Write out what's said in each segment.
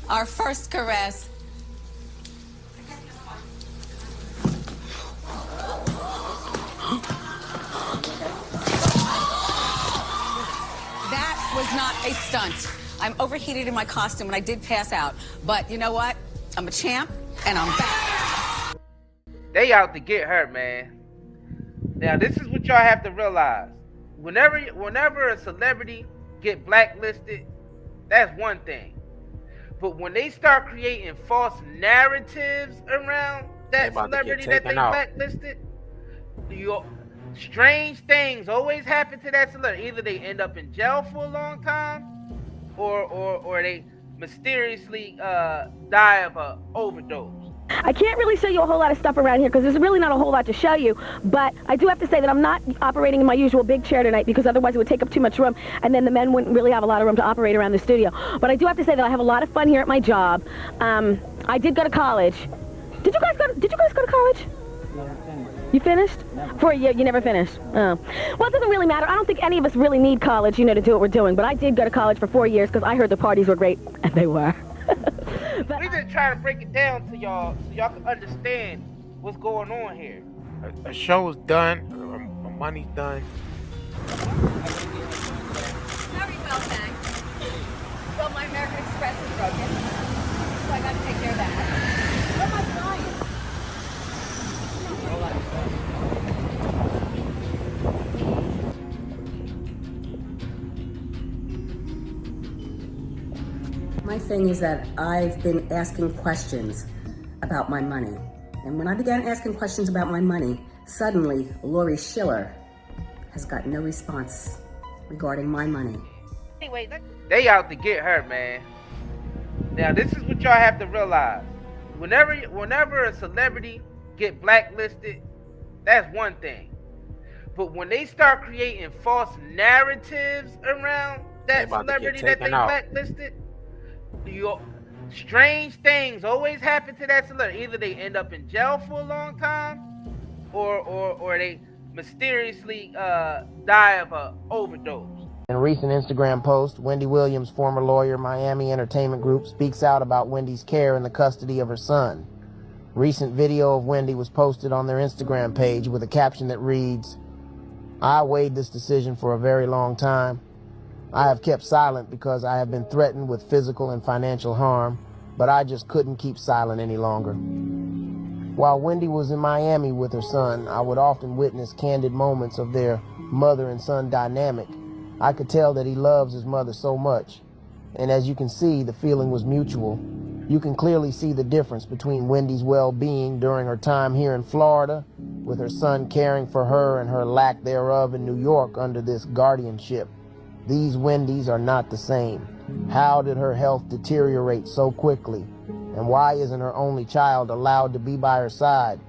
Our first caress. That was not a stunt. I'm overheated in my costume and I did pass out. But you know what? I'm a champ and I'm back. They out to get her, man. Now, this is what y'all have to realize. Whenever a celebrity get blacklisted, that's one thing. But when they start creating false narratives around that celebrity that they blacklisted, strange things always happen to that celebrity. Either they end up in jail for a long time, or they mysteriously die of an overdose. I can't really show you a whole lot of stuff around here because there's really not a whole lot to show you, but I do have to say that I'm not operating in my usual big chair tonight because otherwise it would take up too much room and then the men wouldn't really have a lot of room to operate around the studio. But I do have to say that I have a lot of fun here at my job. I did go to college. Did you guys go to college? You finished? For a year, you never finished? Oh. Well, it doesn't really matter. I don't think any of us really need college, to do what we're doing, but I did go to college for 4 years because I heard the parties were great, and they were. But we just trying to break it down to y'all so y'all can understand what's going on here. A show is done, money's done. Very well, thanks. Well, my American Express is broken, so I got to take care of that. Where am I flying? My thing is that I've been asking questions about my money. And when I began asking questions about my money, suddenly Lori Schiller has got no response regarding my money. Anyway, they out to get her, man. Now, this is what y'all have to realize. Whenever a celebrity get blacklisted, that's one thing. But when they start creating false narratives around that celebrity that they blacklisted, strange things always happen to that celebrity. Either they end up in jail for a long time, or they mysteriously die of an overdose. In a recent Instagram post, Wendy Williams, former lawyer, Miami Entertainment Group, speaks out about Wendy's care in the custody of her son. Recent video of Wendy was posted on their Instagram page with a caption that reads, "I weighed this decision for a very long time. I have kept silent because I have been threatened with physical and financial harm, but I just couldn't keep silent any longer." While Wendy was in Miami with her son, I would often witness candid moments of their mother and son dynamic. I could tell that he loves his mother so much, and as you can see, the feeling was mutual. You can clearly see the difference between Wendy's well-being during her time here in Florida, with her son caring for her, and her lack thereof in New York under this guardianship. These Wendys are not the same. How did her health deteriorate so quickly? And why isn't her only child allowed to be by her side?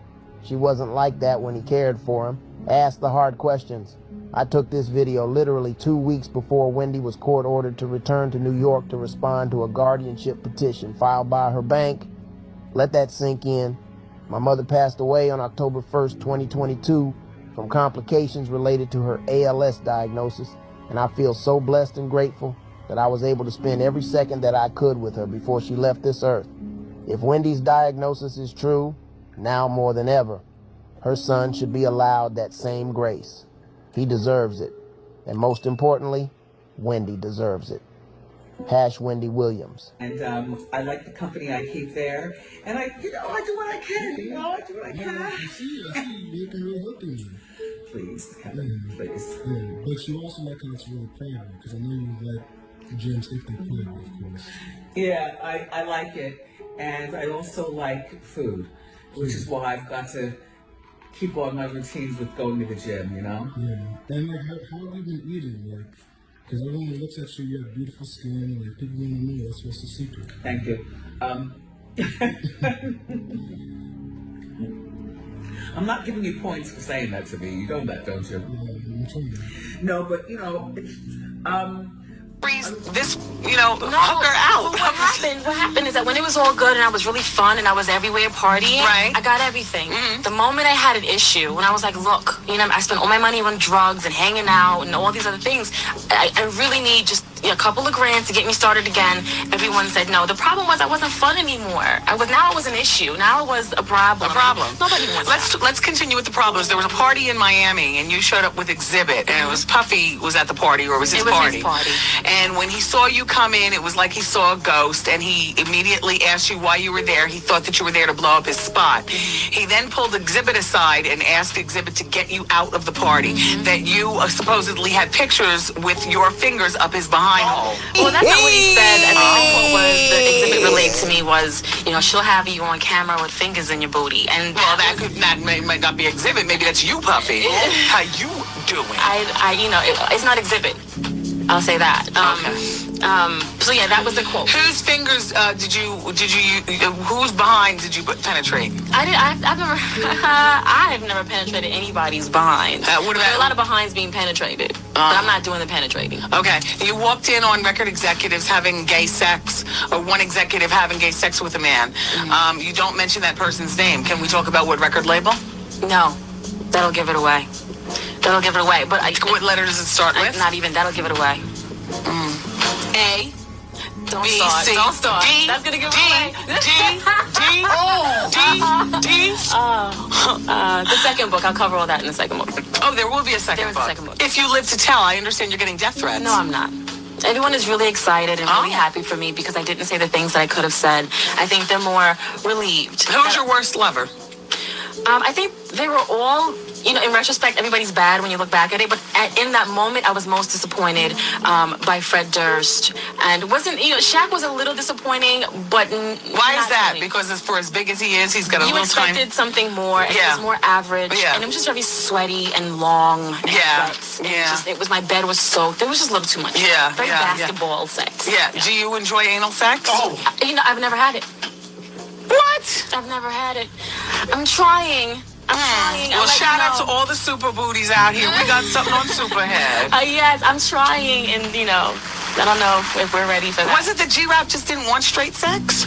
She wasn't like that when he cared for him. Ask the hard questions. I took this video literally 2 weeks before Wendy was court-ordered to return to New York to respond to a guardianship petition filed by her bank. Let that sink in. My mother passed away on October 1st, 2022 from complications related to her ALS diagnosis, and I feel so blessed and grateful that I was able to spend every second that I could with her before she left this earth. If Wendy's diagnosis is true, now more than ever, her son should be allowed that same grace. He deserves it. And most importantly, Wendy deserves it. Wendy Williams. And I like the company I keep there. And I do what I can. I do what I can. I see making her helping you. Please, Kevin, please. Yeah, but you also like how it's really private, because I know you like the gyms if they play, of course. Yeah, I like it. And I also like food, which is why I've got to keep on my routines with going to the gym, Yeah. And like, how have you been eating? Like, because everyone looks at you, you have beautiful skin, like, people want to know what's the secret. Thank you. I'm not giving you points for saying that to me. You know that, don't you? Yeah, I'm trying to. No, but this, hook her out. What happened is that when it was all good and I was really fun and I was everywhere partying, right. I got everything. The moment I had an issue, when I was like, look, I spent all my money on drugs and hanging out and all these other things, I really need just a couple of grand to get me started again. Everyone said no. The problem was I wasn't fun anymore. Now it was an issue. Now it was a problem. Nobody wants Let's continue with the problems. There was a party in Miami, and you showed up with Exhibit, and it was Puffy was at the party, or it was his party. And when he saw you come in, it was like he saw a ghost, and he immediately asked you why you were there. He thought that you were there to blow up his spot. He then pulled Exhibit aside and asked Exhibit to get you out of the party. That you supposedly had pictures with your fingers up his behind hole. Well, that's not what he said. I think the quote was, the Exhibit relayed to me was, she'll have you on camera with fingers in your booty. And that might not be Exhibit. Maybe that's you, Puffy. How you doing? It's not Exhibit. I'll say that. So yeah, that was the quote. Whose fingers whose behind did you penetrate? I've never penetrated anybody's behind. There are a lot of behinds being penetrated, but I'm not doing the penetrating. Okay, you walked in on record executives having gay sex, or one executive having gay sex with a man. You don't mention that person's name. Can we talk about what record label? No, that'll give it away. But what letter does it start with? Not even. That'll give it away. A. Don't B, start. C, Don't start. D, That's gonna give it D, away. D. The second book. I'll cover all that in the second book. Oh, there will be a second book. There is a second book. If you live to tell, I understand you're getting death threats. No, I'm not. Everyone is really excited and really happy for me because I didn't say the things that I could have said. I think they're more relieved. Who's your worst lover? I think they were all, in retrospect, everybody's bad when you look back at it. But in that moment, I was most disappointed by Fred Durst. And Shaq was a little disappointing, but why is that? Really. Because for as big as he is, he's got a little time. You expected something more, and it was more average. Yeah. And it was just very sweaty and long. My bed was soaked. It was just a little too much. Yeah. Very basketball sex. Yeah. Do you enjoy anal sex? Oh. I've never had it. What? I've never had it. I'm trying. Well, shout out to all the super booties out here. We got something on Superhead. Yes, I'm trying, and I don't know if we're ready for that. Was it that G-Rap just didn't want straight sex?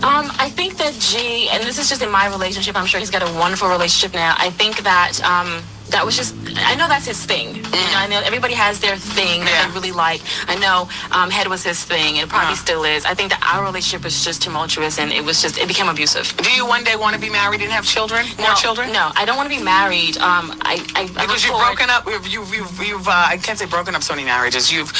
I think that G, and this is just in my relationship, I'm sure he's got a wonderful relationship now. I think that that was just, I know that's his thing. I know everybody has their thing that they really like. I know Head was his thing, and it probably still is. I think that our relationship was just tumultuous, and it became abusive. Do you one day want to be married and have children? More children? No, I don't want to be married. Because you've broken up. You've I can't say broken up so many marriages. You've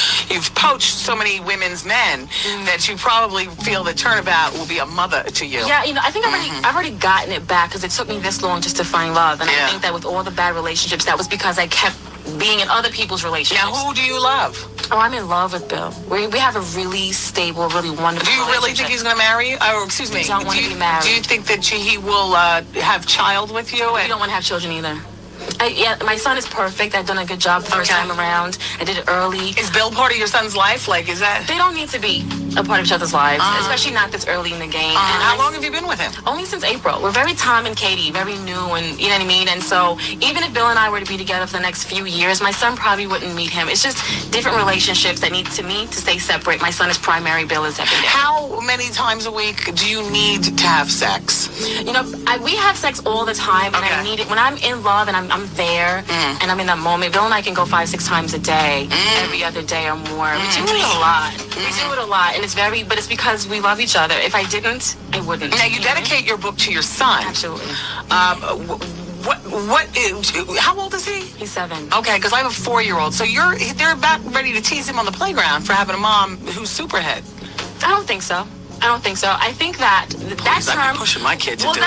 poached so many women's men that you probably feel that Turnabout will be a mother to you. Yeah, I think I've already gotten it back because it took me this long just to find love, and I think that with all the bad relationships, that was because I kept being in other people's relationships. Now, who do you love? Oh, I'm in love with Bill. We have a really stable, really wonderful. Do you really think he's going to marry you? Or excuse me. I don't want to be married. Do you think that he will have child with you? We don't want to have children either. My son is perfect. I've done a good job the first time around. I did it early. Is Bill part of your son's life? Is that? They don't need to be a part of each other's lives, especially not this early in the game. And how long have you been with him? Only since April. We're very Tom and Katie, very new, and you know what I mean? And so even if Bill and I were to be together for the next few years, my son probably wouldn't meet him. It's just different relationships that need to stay separate. My son is primary, Bill is secondary. How many times a week do you need to have sex? We have sex all the time, and I need it when I'm in love and I'm there. And I'm in that moment. Bill and I can go 5-6 times a day, every other day or more. We do it a lot. We do it a lot, and but it's because we love each other. If I didn't, I wouldn't. Now you dedicate your book to your son. Absolutely. How old is he? He's 7. Okay, because I have a 4-year-old. So they're about ready to tease him on the playground for having a mom who's Superhead. I don't think so. I think that term. I'm pushing my kid to do it.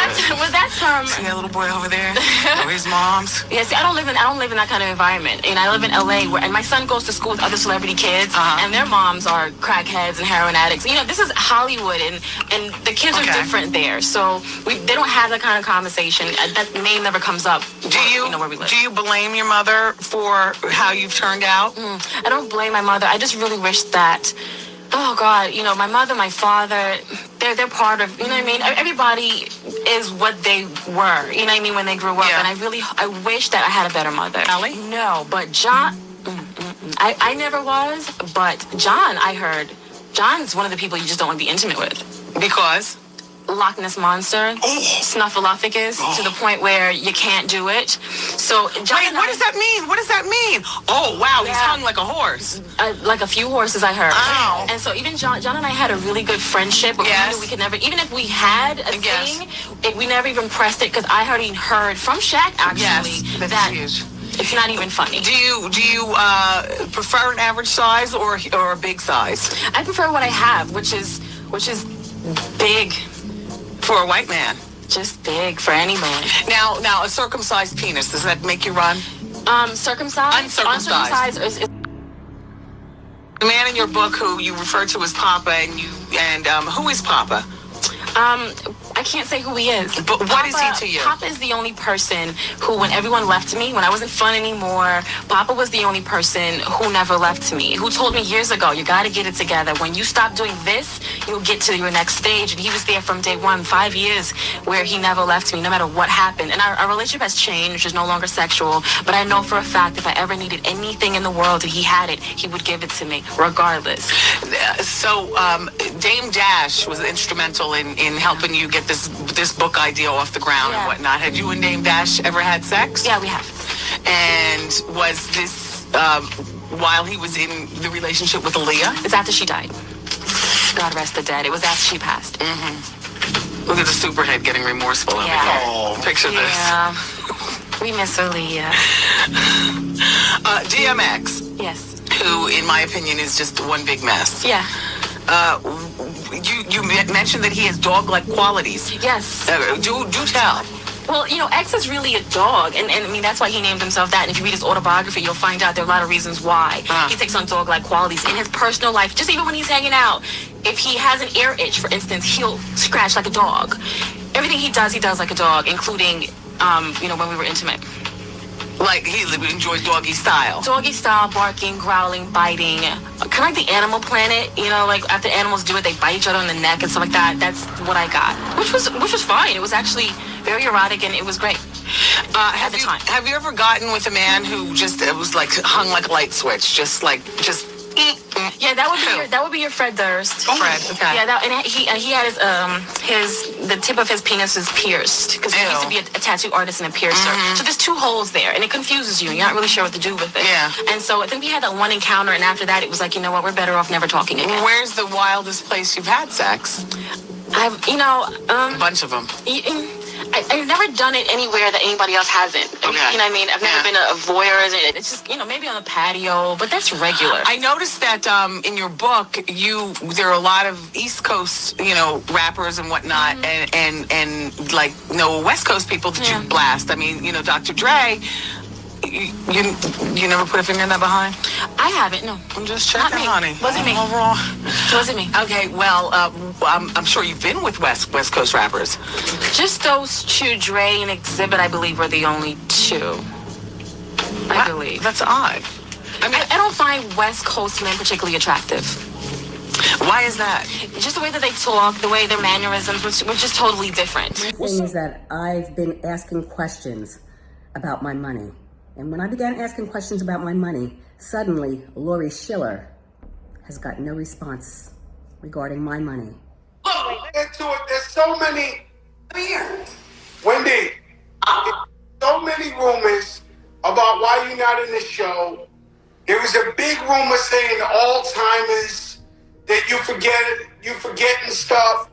With that term. See that little boy over there? His mom's. Yeah, see, I don't live in that kind of environment. I live in LA, and my son goes to school with other celebrity kids, and their moms are crackheads and heroin addicts. This is Hollywood, and the kids are different there. So they don't have that kind of conversation. That name never comes up. Where we live. Do you blame your mother for how you've turned out? I don't blame my mother. I just really wish that. Oh God, my mother, my father, they're part of, you know what I mean? Everybody is what they were, you know what I mean, when they grew up. And I wish that I had a better mother. Ellie? No, but John, I never was, but John, I heard, John's one of the people you just don't want to be intimate with. Because? Loch Ness Monster, Snuffleupagus, to the point where you can't do it. So, John, wait, what does that mean? What does that mean? Oh, wow, he's hung like a horse. Like a few horses, I heard. Ow. And so even John and I had a really good friendship. But we could never, even if we had a thing, we never even pressed it, because I already heard from Shaq, actually, that huge. It's not even funny. Do you prefer an average size or a big size? I prefer what I have, which is big. For a white man. Just big for any man. Now, a circumcised penis, does that make you run? Circumcised? Uncircumcised. The man in your book who you refer to as Papa, and who is Papa? I can't say who he is. But what is he to you? Papa is the only person who, when everyone left me, when I wasn't fun anymore, Papa was the only person who never left me, who told me years ago, you got to get it together. When you stop doing this, you'll get to your next stage. And he was there from day one, 5 years, where he never left me, no matter what happened. And our relationship has changed. It's no longer sexual. But I know for a fact, if I ever needed anything in the world and he had it, he would give it to me, regardless. So, Dame Dash was instrumental in helping you get this book idea off the ground and whatnot. Had you and Dame Dash ever had sex? Yeah, we have. And was this while he was in the relationship with Aaliyah? It's after she died. God rest the dead. It was after she passed. Look at the Superhead getting remorseful over here. Oh, picture this. Yeah. We miss Aaliyah. DMX. Yes. Who, in my opinion, is just one big mess. Yeah. You mentioned that he has dog-like qualities. Yes. Do tell. Well, X is really a dog, and I mean, that's why he named himself that. And if you read his autobiography, you'll find out there are a lot of reasons why he takes on dog-like qualities in his personal life. Just even when he's hanging out, if he has an ear itch, for instance, he'll scratch like a dog. Everything he does like a dog, including, when we were intimate. Like, he enjoys doggy style. Doggy style, barking, growling, biting. Kind of like the Animal Planet, like after animals do it, they bite each other on the neck and stuff like that. That's what I got, which was fine. It was actually very erotic, and it was great. Have you ever gotten with a man who just was like hung like a light switch, Yeah, that would be your Fred Durst. Fred, okay. Yeah, and he had the tip of his penis is pierced, because he used to be a tattoo artist and a piercer. So there's 2 holes there, and it confuses you. You're not really sure what to do with it. Yeah. And so I think we had that one encounter, and after that, it was like, you know what, we're better off never talking again. Where's the wildest place you've had sex? A bunch of them. I've never done it anywhere that anybody else hasn't. Okay. You know what I mean? I've never been a voyeur. It's just, maybe on a patio, but that's regular. I noticed that in your book, there are a lot of East Coast, rappers and whatnot, and like no West Coast people that you blast. I mean, Dr. Dre. You never put a finger in that behind? I haven't, no. I'm just checking, honey. Wasn't me. Overall. Wasn't me. Okay, well, I'm sure you've been with West Coast rappers. Just those 2, Dre and Exhibit, I believe, were the only 2. I believe. That's odd. I mean, I don't find West Coast men particularly attractive. Why is that? Just the way that they talk, the way their mannerisms, were just totally different. The thing is that I've been asking questions about my money. And when I began asking questions about my money, suddenly Laurie Schiller has got no response regarding my money. Into it, there's so many. Here, Wendy, so many rumors about why you're not in the show. There was a big rumor saying Alzheimer's, that you forgetting stuff.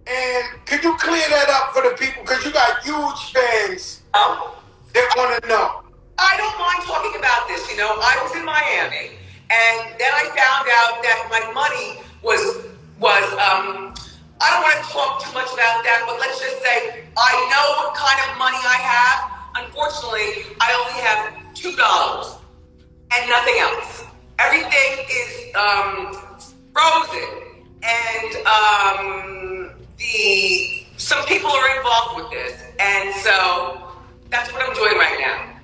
And could you clear that up for the people? Because you got huge fans that want to know. I don't mind talking about this. I was in Miami, and then I found out that my money was I don't want to talk too much about that, but let's just say I know what kind of money I have. Unfortunately, I only have $2 and nothing else. Everything is frozen, and some people are involved with this, and so that's what I'm doing right now.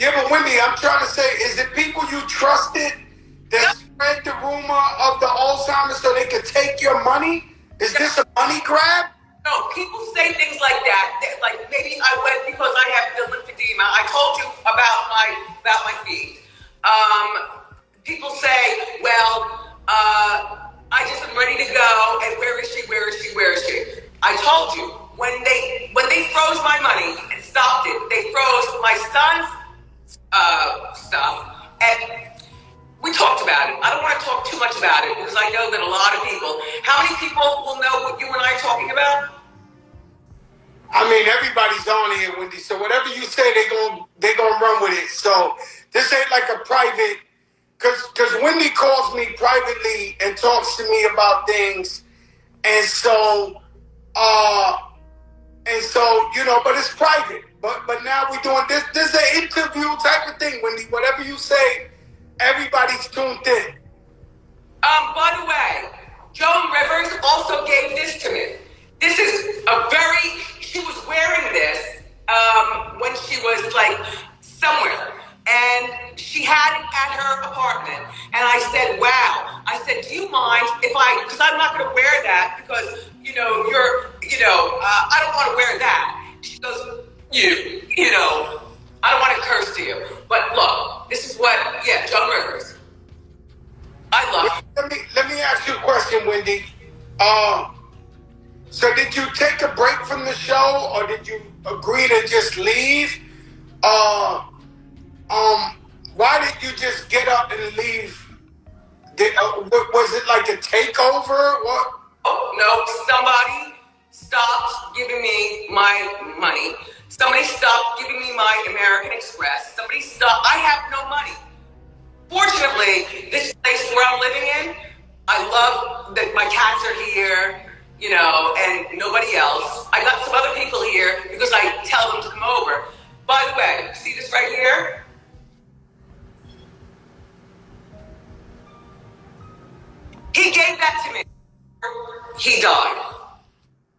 Yeah, but Wendy, I'm trying to say, is it people you trusted that spread the rumor of the Alzheimer's so they could take your money? Is this a money grab? No, people say things like that. Like maybe I went because I have the lymphedema. I told you about my feet. told you, when they froze my money and stopped it, they froze my son's stuff, and we talked about it. I don't want to talk too much about it because I know that a lot of people. How many people will know what you and I are talking about? I mean, everybody's on here, Wendy. So whatever you say, they gonna run with it. So this ain't like a private, because Wendy calls me privately and talks to me about things, and so you know, but it's private. But now we're doing this. This is an interview type of thing, Wendy. Whatever you say, everybody's tuned in. By the way, Joan Rivers also gave this to me. This is she was wearing this when she was like somewhere, and she had it at her apartment, and I said, wow. I said, do you mind if because I'm not going to wear that because, I don't want to wear that. She goes, I don't want to curse to you, but look, this is Joan Rivers. I love it. Let me ask you a question, Wendy. So did you take a break from the show, or did you agree to just leave? Why did you just get up and leave? Was it like a takeover? What? Oh, no, somebody stopped giving me my money. Somebody stopped giving me my American Express. Somebody stopped. I have no money. Fortunately, this place where I'm living in, I love that my cats are here, and nobody else. I got some other people here because I tell them to come over. By the way, see this right here? He gave that to me. He died.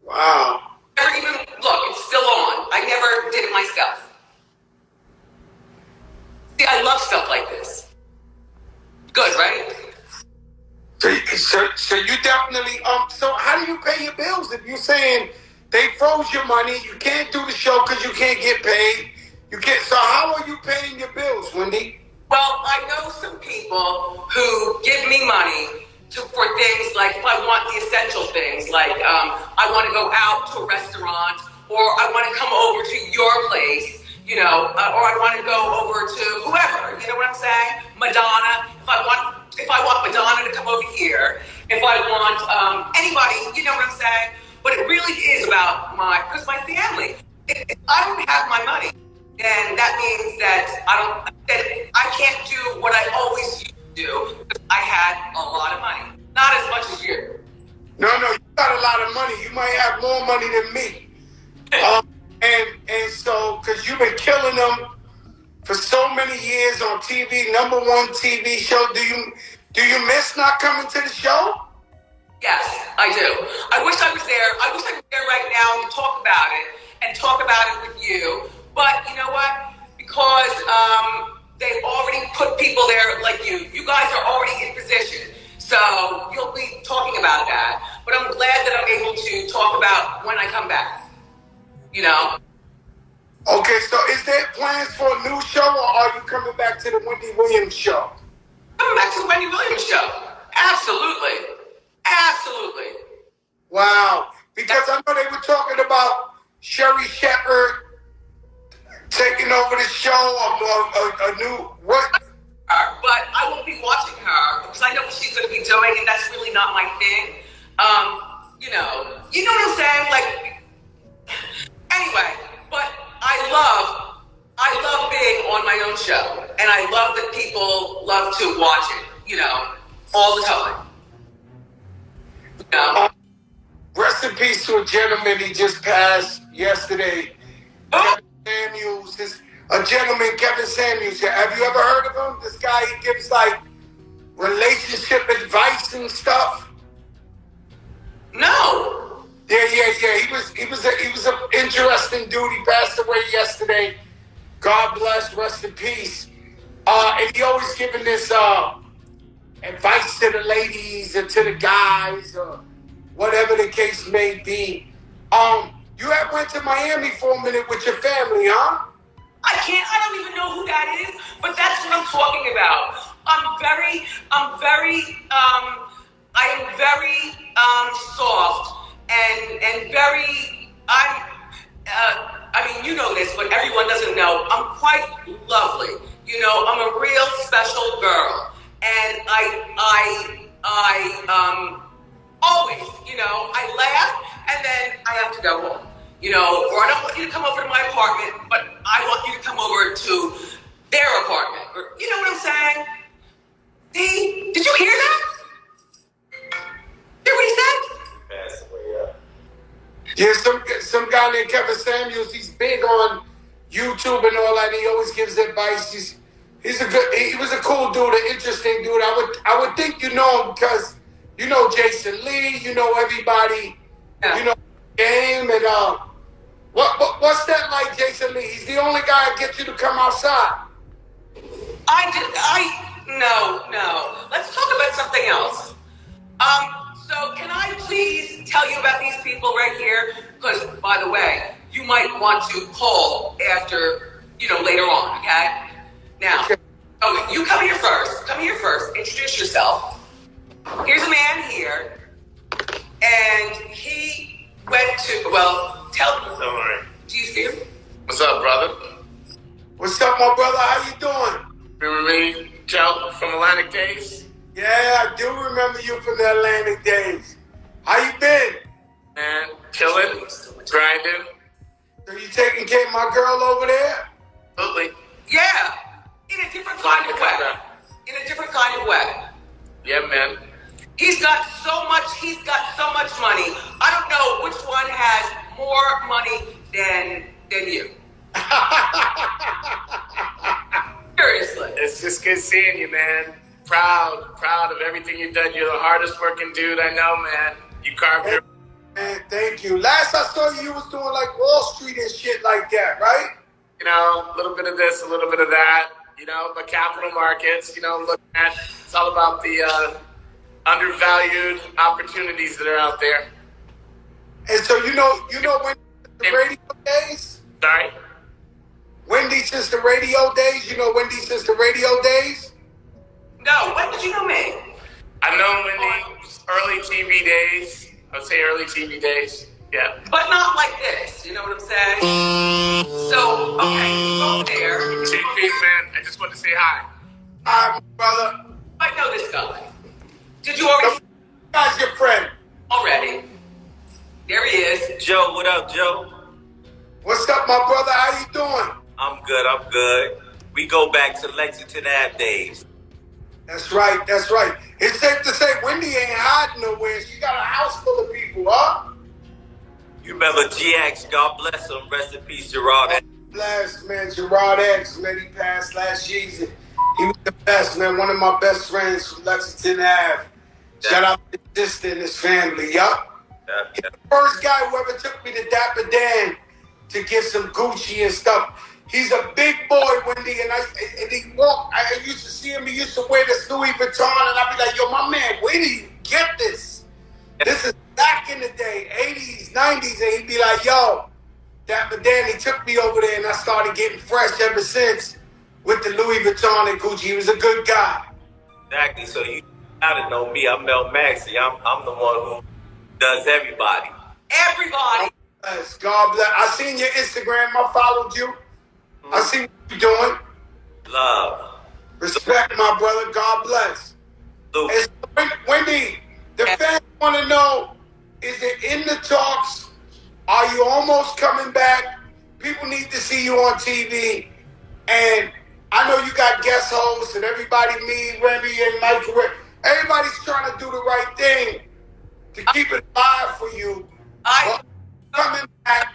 Wow. Never even, look, it's still on. I never did it myself. See, I love stuff like this. Good, right? So you definitely, so how do you pay your bills if you're saying they froze your money, you can't do the show because you can't get paid, so how are you paying your bills, Wendy? Well, I know some people who give me money for things like if I want the essential things, like I want to go out to a restaurant, or I want to come over to your place, or I want to go over to whoever, you know what I'm saying? Madonna, if I want Madonna to come over here, if I want anybody, you know what I'm saying? But it really is about my family. If I don't have my money, then that means that I can't do what I always used to do because I had a lot of money. Not as much as you. No, you got a lot of money. You might have more money than me. And so, because you've been killing them for so many years on TV, #1 TV show. Do you miss not coming to the show? Yes, I do. I wish I was there. I wish I was there right now to talk about it and talk about it with you. But you know what? Because they already put people there like you. You guys are already in position. So you'll be talking about that. But I'm glad that I'm able to talk about when I come back. Okay, so is there plans for a new show, or are you coming back to the Wendy Williams show? Coming back to the Wendy Williams show. Absolutely. Absolutely. Wow. Because I know they were talking about Sherry Shepherd taking over the show, a new what? But I won't be watching her because I know what she's going to be doing, and that's really not my thing. You know what I'm saying? Like, anyway, but I love being on my own show, and I love that people love to watch it, all the time. Rest in peace to a gentleman, he just passed yesterday. Kevin Samuels, Kevin Samuels. Have you ever heard of him? This guy, he gives like relationship advice and stuff. No. Yeah. He was an interesting dude. He passed away yesterday. God bless, rest in peace. And he always giving this advice to the ladies and to the guys, or whatever the case may be. You have went to Miami for a minute with your family, huh? I don't even know who that is, but that's what I'm talking about. I am very soft and very, I mean, you know this, but everyone doesn't know. I'm quite lovely. You know, I'm a real special girl, and I always, you know, I laugh, and then I have to go home. You know, or I don't want you to come over to my apartment, but I want you to come over to their apartment. Or, you know what I'm saying? See? Did you hear that? Hear what he said? Yeah, some guy named Kevin Samuels. He's big on YouTube and all that. He always gives advice. He was a cool dude, an interesting dude. I would think you know him because you know Jason Lee. You know everybody. Yeah. You know Game and what's that like, Jason Lee? He's the only guy that gets you to come outside. No. Let's talk about something else. So can I please tell you about these people right here? Because, by the way, you might want to call after, you know, later on, okay? Now, okay, you come here first. Come here first. Introduce yourself. Here's a man here, and he went to, well, tell me. Don't worry. Do you see him? What's up, brother? What's up, my brother? How you doing? Remember me, Joe, from Atlantic Days? Yeah, I do remember you from the Atlantic days. How you been? Man, chilling, grinding. So you taking care of my girl over there? Absolutely. Yeah, in a different kind of way. In a different kind of way. Yeah, man. He's got so much money. I don't know which one has more money than you. Seriously. It's just good seeing you, man. Proud of everything you've done. You're the hardest working dude I know, man. You carved your... Man, thank you. Last I saw you was doing like Wall Street and shit like that, right? You know, a little bit of this, a little bit of that. You know, but capital markets, you know, looking at... It's all about the undervalued opportunities that are out there. And so you know when the radio days? Sorry? Wendy since the radio days? You know Wendy since the radio days? No, when did you know me? I've known Wendy early TV days. I would say early TV days. Yeah. But not like this, you know what I'm saying? So, okay, go there. Peace, man. I just want to say hi. Hi, brother. I know this guy. Did you already? Guy's your friend. Already. There he is. Joe, what up, Joe? What's up, my brother? How you doing? I'm good. We go back to Lexington Ave days. That's right. It's safe to say Wendy ain't hiding nowhere. She got a house full of people, huh? You remember GX, God bless him, rest in peace, Gerard. Bless, man, Gerard X, man, he passed last season. He was the best, man, one of my best friends from Lexington Ave. Shout out to his sister and his family, yup. He's the first guy who ever took me to Dapper Dan to get some Gucci and stuff. He's a big boy, Wendy, and he walked. I used to see him. He used to wear this Louis Vuitton, and I'd be like, "Yo, my man, where do you get this?" This is back in the day, 80s, 90s, and he'd be like, "Yo, Dapper Dan." He took me over there, and I started getting fresh ever since with the Louis Vuitton and Gucci. He was a good guy. Exactly. So you gotta know me. I'm Mel Maxey. I'm the one who does everybody. Everybody. God bless. I seen your Instagram. I followed you. I see what you're doing. Love. Respect, my brother. God bless. And so, Wendy, the fans want to know, is it in the talks? Are you almost coming back? People need to see you on TV. And I know you got guest hosts and everybody, me, Remy, and Michael. Everybody's trying to do the right thing to keep it alive for you. Coming back.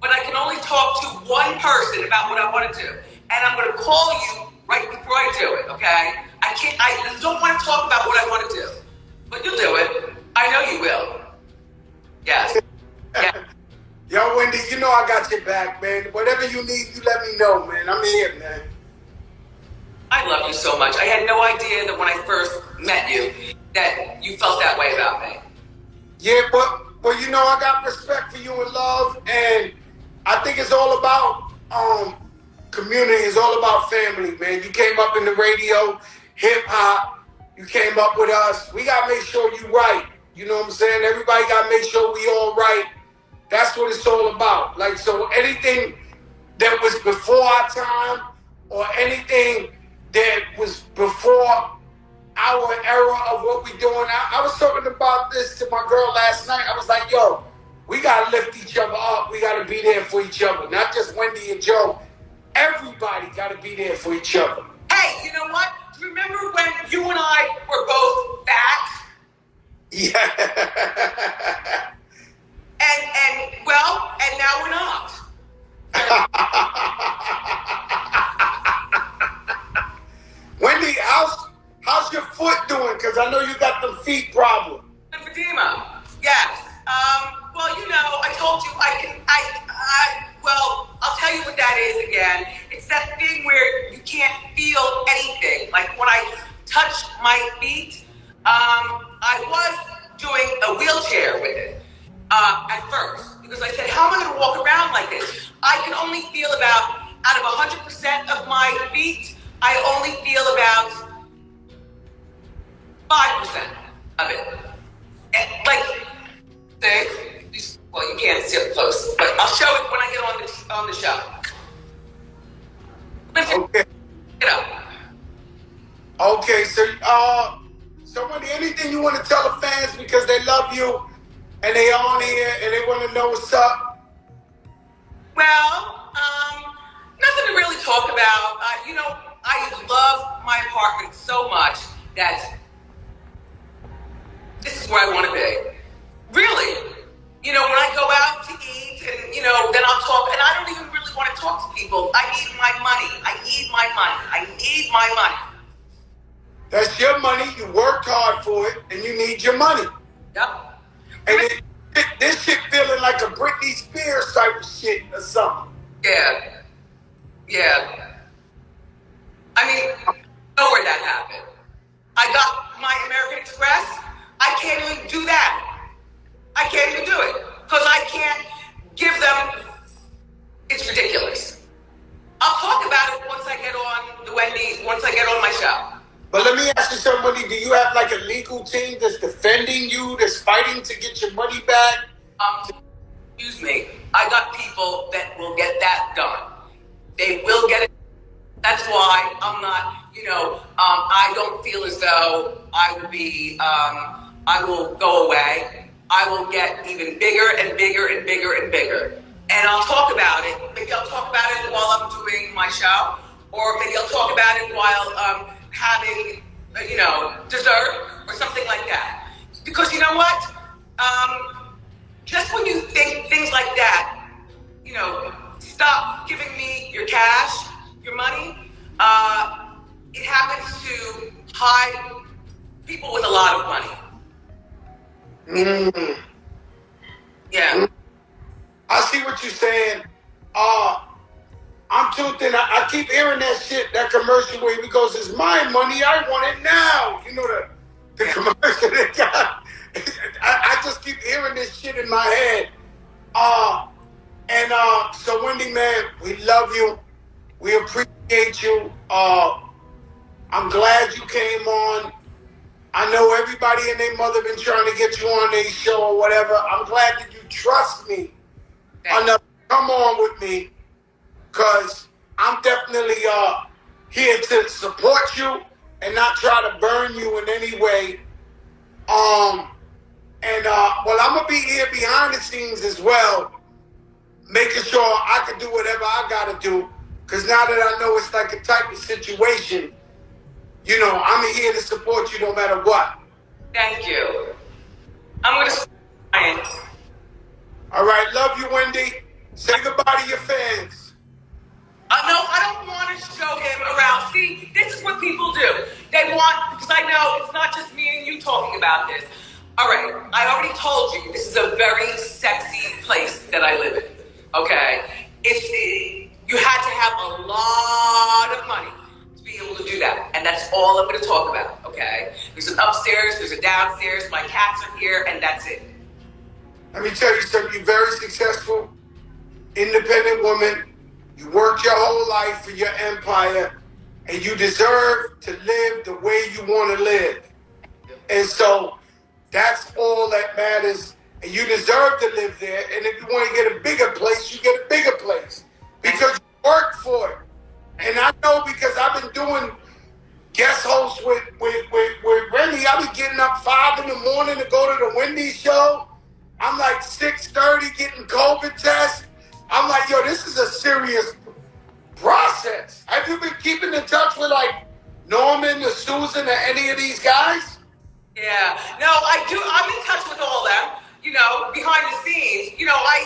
But I can only talk to one person about what I want to do. And I'm going to call you right before I do it, okay? I don't want to talk about what I want to do. But you'll do it. I know you will. Yes. Yeah. Yo, Wendy, you know I got your back, man. Whatever you need, you let me know, man. I'm here, man. I love you so much. I had no idea that when I first met you, that you felt that way about me. Yeah, but you know, I got respect for you and love, and I think it's all about community. It's all about family, man. You came up in the radio, hip hop. You came up with us. We gotta make sure you right. You know what I'm saying? Everybody got to make sure we all right. That's what it's all about. Like, so anything that was before our time or anything that was before our era of what we doing. I was talking about this to my girl last night. I was like, yo, we got to lift each other up. We got to be there for each other. Not just Wendy and Joe. Everybody got to be there for each other. Hey, you know what? Do you remember when you and I were both fat? Yeah. And now we're not. Wendy, how's your foot doing? Because I know you got the feet problem. Lymphedema. Yes. Well, you know, I told you I'll tell you what that is again. It's that thing where you can't feel anything. Like when I touch my feet, I was doing a wheelchair with it at first because I said, how am I going to walk around like this? I can only feel about, out of 100% of my feet, I only feel about 5% of it. And like, well, you can't see up close, but I'll show it when I get on the show. Okay. Get up. Okay, so Wendy, anything you want to tell the fans because they love you and they on here and they want to know what's up? Well, nothing to really talk about. You know, I love my apartment so much that this is where I want to be. Really. You know, when I go out to eat and, you know, then I'll talk, and I don't even really want to talk to people. I need my money. I need my money. I need my money. That's your money. You worked hard for it, and you need your money. Yep. And this shit feeling like a Britney Spears type of shit or something. Yeah. Yeah. I mean, I know where that happened. I got my American Express. I can't even do that. I can't even do it because I can't give them. It's ridiculous. I'll talk about it once I get on the Wendy, once I get on my show. But let me ask you something, Wendy. Do you have like a legal team that's defending you, that's fighting to get your money back? Excuse me. I got people that will get that done. They will get it. That's why I'm not, you know, I don't feel as though I will be, I will go away. I will get even bigger and bigger and bigger and bigger. And I'll talk about it. Maybe I'll talk about it while I'm doing my show. Or maybe I'll talk about it while having, you know, dessert or something like that. Because you know what? Just when you think things like that, you know, stop giving me your cash, your money. It happens to high people with a lot of money. Mm. Yeah. I see what you're saying. I'm tuned in. I keep hearing that shit, that commercial where he goes, it's my money, I want it now. You know the commercial they got. I just keep hearing this shit in my head. So Wendy, man, we love you. We appreciate you. I'm glad you came on. I know everybody and their mother been trying to get you on their show or whatever. I'm glad that you trust me enough to come on with me because I'm definitely here to support you and not try to burn you in any way. Well, I'm going to be here behind the scenes as well, making sure I can do whatever I got to do because now that I know it's like a type of situation, you know, I'm here to support you no matter what. Thank you. I'm going to sign. All right. Love you, Wendy. Say goodbye to your fans. No, I don't want to show him around. See, this is what people do. They want, because I know it's not just me and you talking about this. All right. I already told you this is a very sexy place that I live in. Okay? You had to have a lot of money to be able to do that. And that's all I'm going to talk about, okay? There's an upstairs, there's a downstairs, my cats are here, and that's it. Let me tell you something. You're very successful, independent woman. You worked your whole life for your empire, and you deserve to live the way you want to live. And so That's all that matters. And you deserve to live there. And if you want to get a bigger place, you get a bigger place. Because you work for it. And I know because I've been doing guest hosts with Wendy. I be getting up 5 in the morning to go to the Wendy show. I'm like 6:30 getting COVID tests. I'm like, yo, this is a serious process. Have you been keeping in touch with like Norman or Susan or any of these guys? Yeah, no, I do. I'm in touch with all of them, you know, behind the scenes. You know, I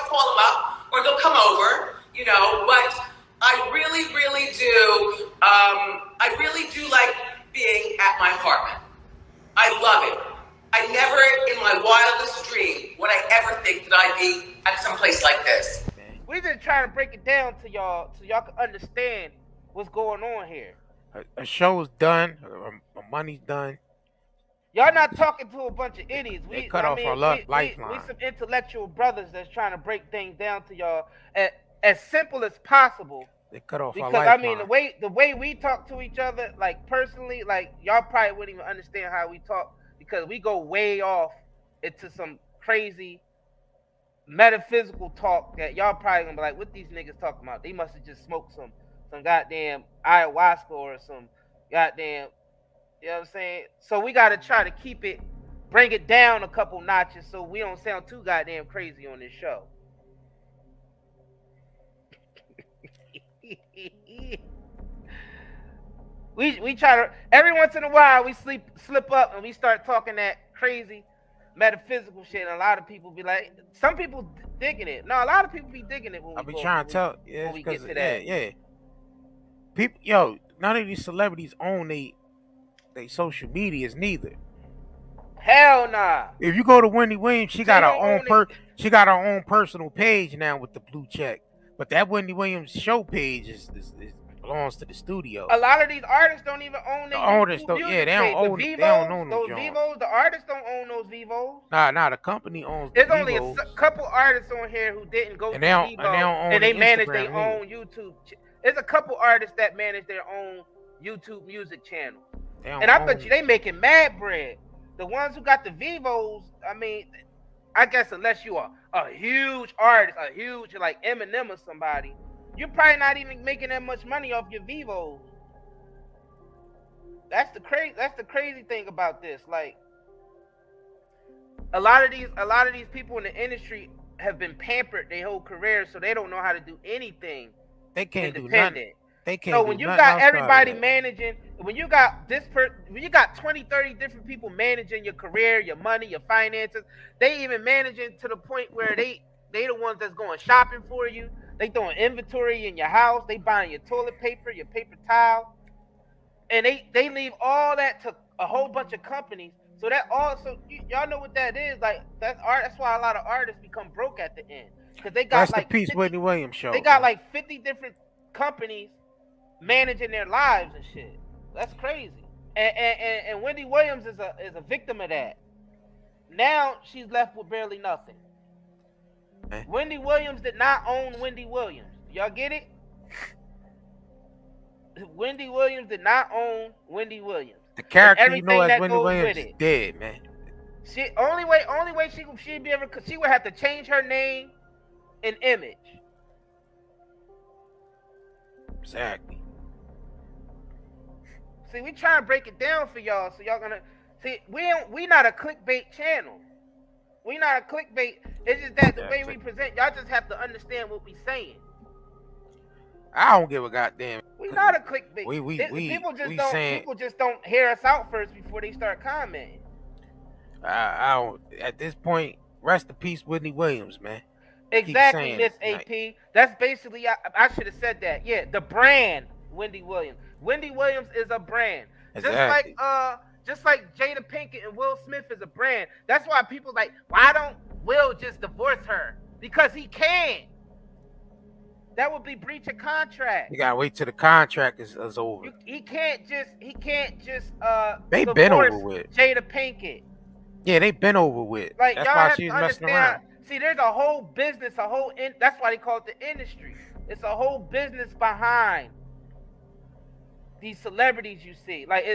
call them up or they'll come over, you know, but I really do, I really do like being at my apartment. I love it. I never in my wildest dream would I ever think that I'd be at some place like this. We just trying to break it down to y'all so y'all can understand what's going on here. A show's done. My money's done. Y'all not talking to a bunch of idiots. They cut off our lifeline. We some intellectual brothers that's trying to break things down to y'all as simple as possible. They cut off our because lifeline. I mean the way we talk to each other, like personally, like y'all probably wouldn't even understand how we talk because we go way off into some crazy metaphysical talk that y'all probably gonna be like, what these niggas talking about? They must have just smoked some goddamn ayahuasca or some goddamn, you know what I'm saying? So we gotta try to keep it, bring it down a couple notches so we don't sound too goddamn crazy on this show. we try to, every once in a while we slip up and we start talking that crazy metaphysical shit, and a lot of people be like, some people digging it. No, a lot of people be digging it when I be trying to tell, when we get to that. Yeah. People, yo, none of these celebrities own they social medias neither. Hell nah. If you go to Wendy Williams, she got her own personal page now with the blue check. But that Wendy Williams show page is belongs to the studio. A lot of these artists don't even own their artists don't. Yeah, they don't own. They don't own those Vivos. The artists don't own those Vivos. Nah. The company owns. There's the only Vivos. a couple artists on here who didn't go to Vivo, and they manage Instagram their own either. YouTube. There's a couple artists that manage their own YouTube music channel, and I bet you they making mad bread. The ones who got the Vivos, I mean, I guess unless you are a huge artist, a huge like Eminem or somebody, you're probably not even making that much money off your Vivos. That's the crazy thing about this. Like a lot of these people in the industry have been pampered their whole career, so they don't know how to do anything. They can't do independent. nothing. They can't. So when you got everybody managing, when you got when you got 20, 30 different people managing your career, your money, your finances, they even managing to the point where they the ones that's going shopping for you. They throwing inventory in your house. They buying your toilet paper, your paper towel, and they leave all that to a whole bunch of companies. So that also, y'all know what that is. Like that's art. That's why a lot of artists become broke at the end because they got Rest like in peace, Whitney Williams show. They got like 50 different companies managing their lives and shit. That's crazy. And Wendy Williams is a victim of that. Now she's left with barely nothing. Wendy Williams did not own Wendy Williams. Y'all get it? Wendy Williams did not own Wendy Williams. The character you know as Wendy Williams is dead, man. She only way she'd be able, cause she would have to change her name and image. Exactly. See, we try to break it down for y'all, so y'all gonna see. We not a clickbait channel. We not a clickbait. It's just that the way we present, y'all just have to understand what we saying. I don't give a goddamn. We not a clickbait. People just don't hear us out first before they start commenting. I don't. At this point, rest in peace, Whitney Williams, man. Exactly, Miss AP. That's basically, I should have said that. Yeah, the brand Wendy Williams. Wendy Williams is a brand. Exactly. Just like Jada Pinkett and Will Smith is a brand. That's why people like, why don't Will just divorce her? Because he can. That would be breach of contract. You gotta wait till the contract is over. He can't just they been over with Jada Pinkett. Yeah, they been over with. Like, that's y'all why have she's to messing understand. around. See, there's a whole business, that's why they call it the industry. It's a whole business behind these celebrities you see. Like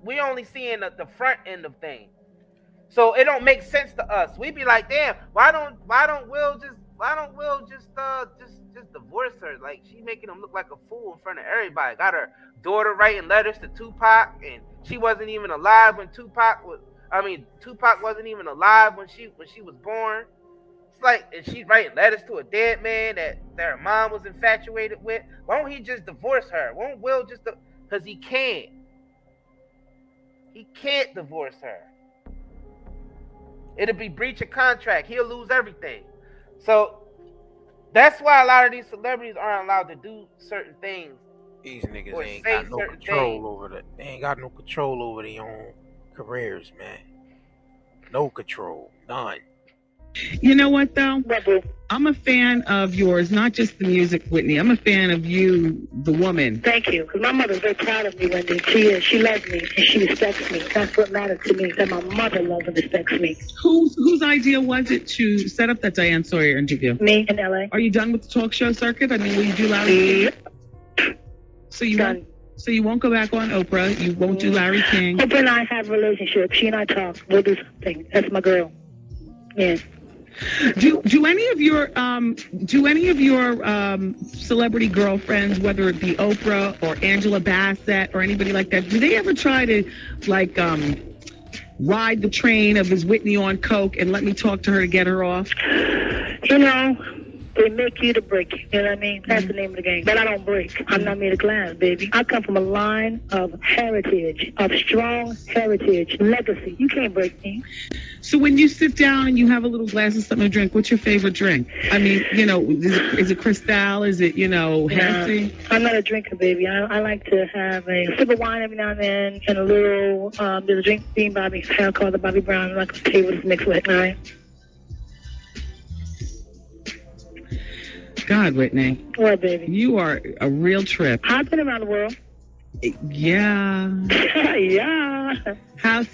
we only seeing the front end of things. So it don't make sense to us. We be like, damn, why don't Will just divorce her? Like, she making him look like a fool in front of everybody. Got her daughter writing letters to Tupac, and she wasn't even alive when Tupac wasn't even alive when she was born. It's like, and she's writing letters to a dead man that her mom was infatuated with. Why don't he just divorce her? Won't Will just, because he can't. He can't divorce her. It'll be breach of contract. He'll lose everything. So that's why a lot of these celebrities aren't allowed to do certain things. These niggas ain't got no control over that. They ain't got no control over their own careers, man. No control. None. You know what, though? I'm a fan of yours, not just the music, Whitney. I'm a fan of you, the woman. Thank you, because my mother's very proud of me, Wendy. She is. She loves me, and she respects me. That's what matters to me, that my mother loves and respects me. Whose idea was it to set up that Diane Sawyer interview? Me in L.A. Are you done with the talk show circuit? I mean, will you do Larry King? So you won't go back on Oprah. You won't do Larry King. Oprah and I have a relationship. She and I talk. We'll do something. That's my girl. Yeah. Do any of your celebrity girlfriends, whether it be Oprah or Angela Bassett or anybody like that, do they ever try to ride the train of is Whitney on coke and let me talk to her to get her off? You know, they make you to break you. You know what I mean? That's the name of the game. But I don't break. I'm not made of glass, baby. I come from a line of heritage, of strong heritage, legacy. You can't break me. So when you sit down and you have a little glass of something to drink, what's your favorite drink? I mean, you know, is it Cristal? Is it, Hennessy? I'm not a drinker, baby. I like to have a sip of wine every now and then, and a little, there's a drink being Bobby, called the Bobby Brown. I'm not going to tell you what it's mixed with, all right? God, Whitney. What, baby? You are a real trip. I've been around the world. Yeah. Yeah. How's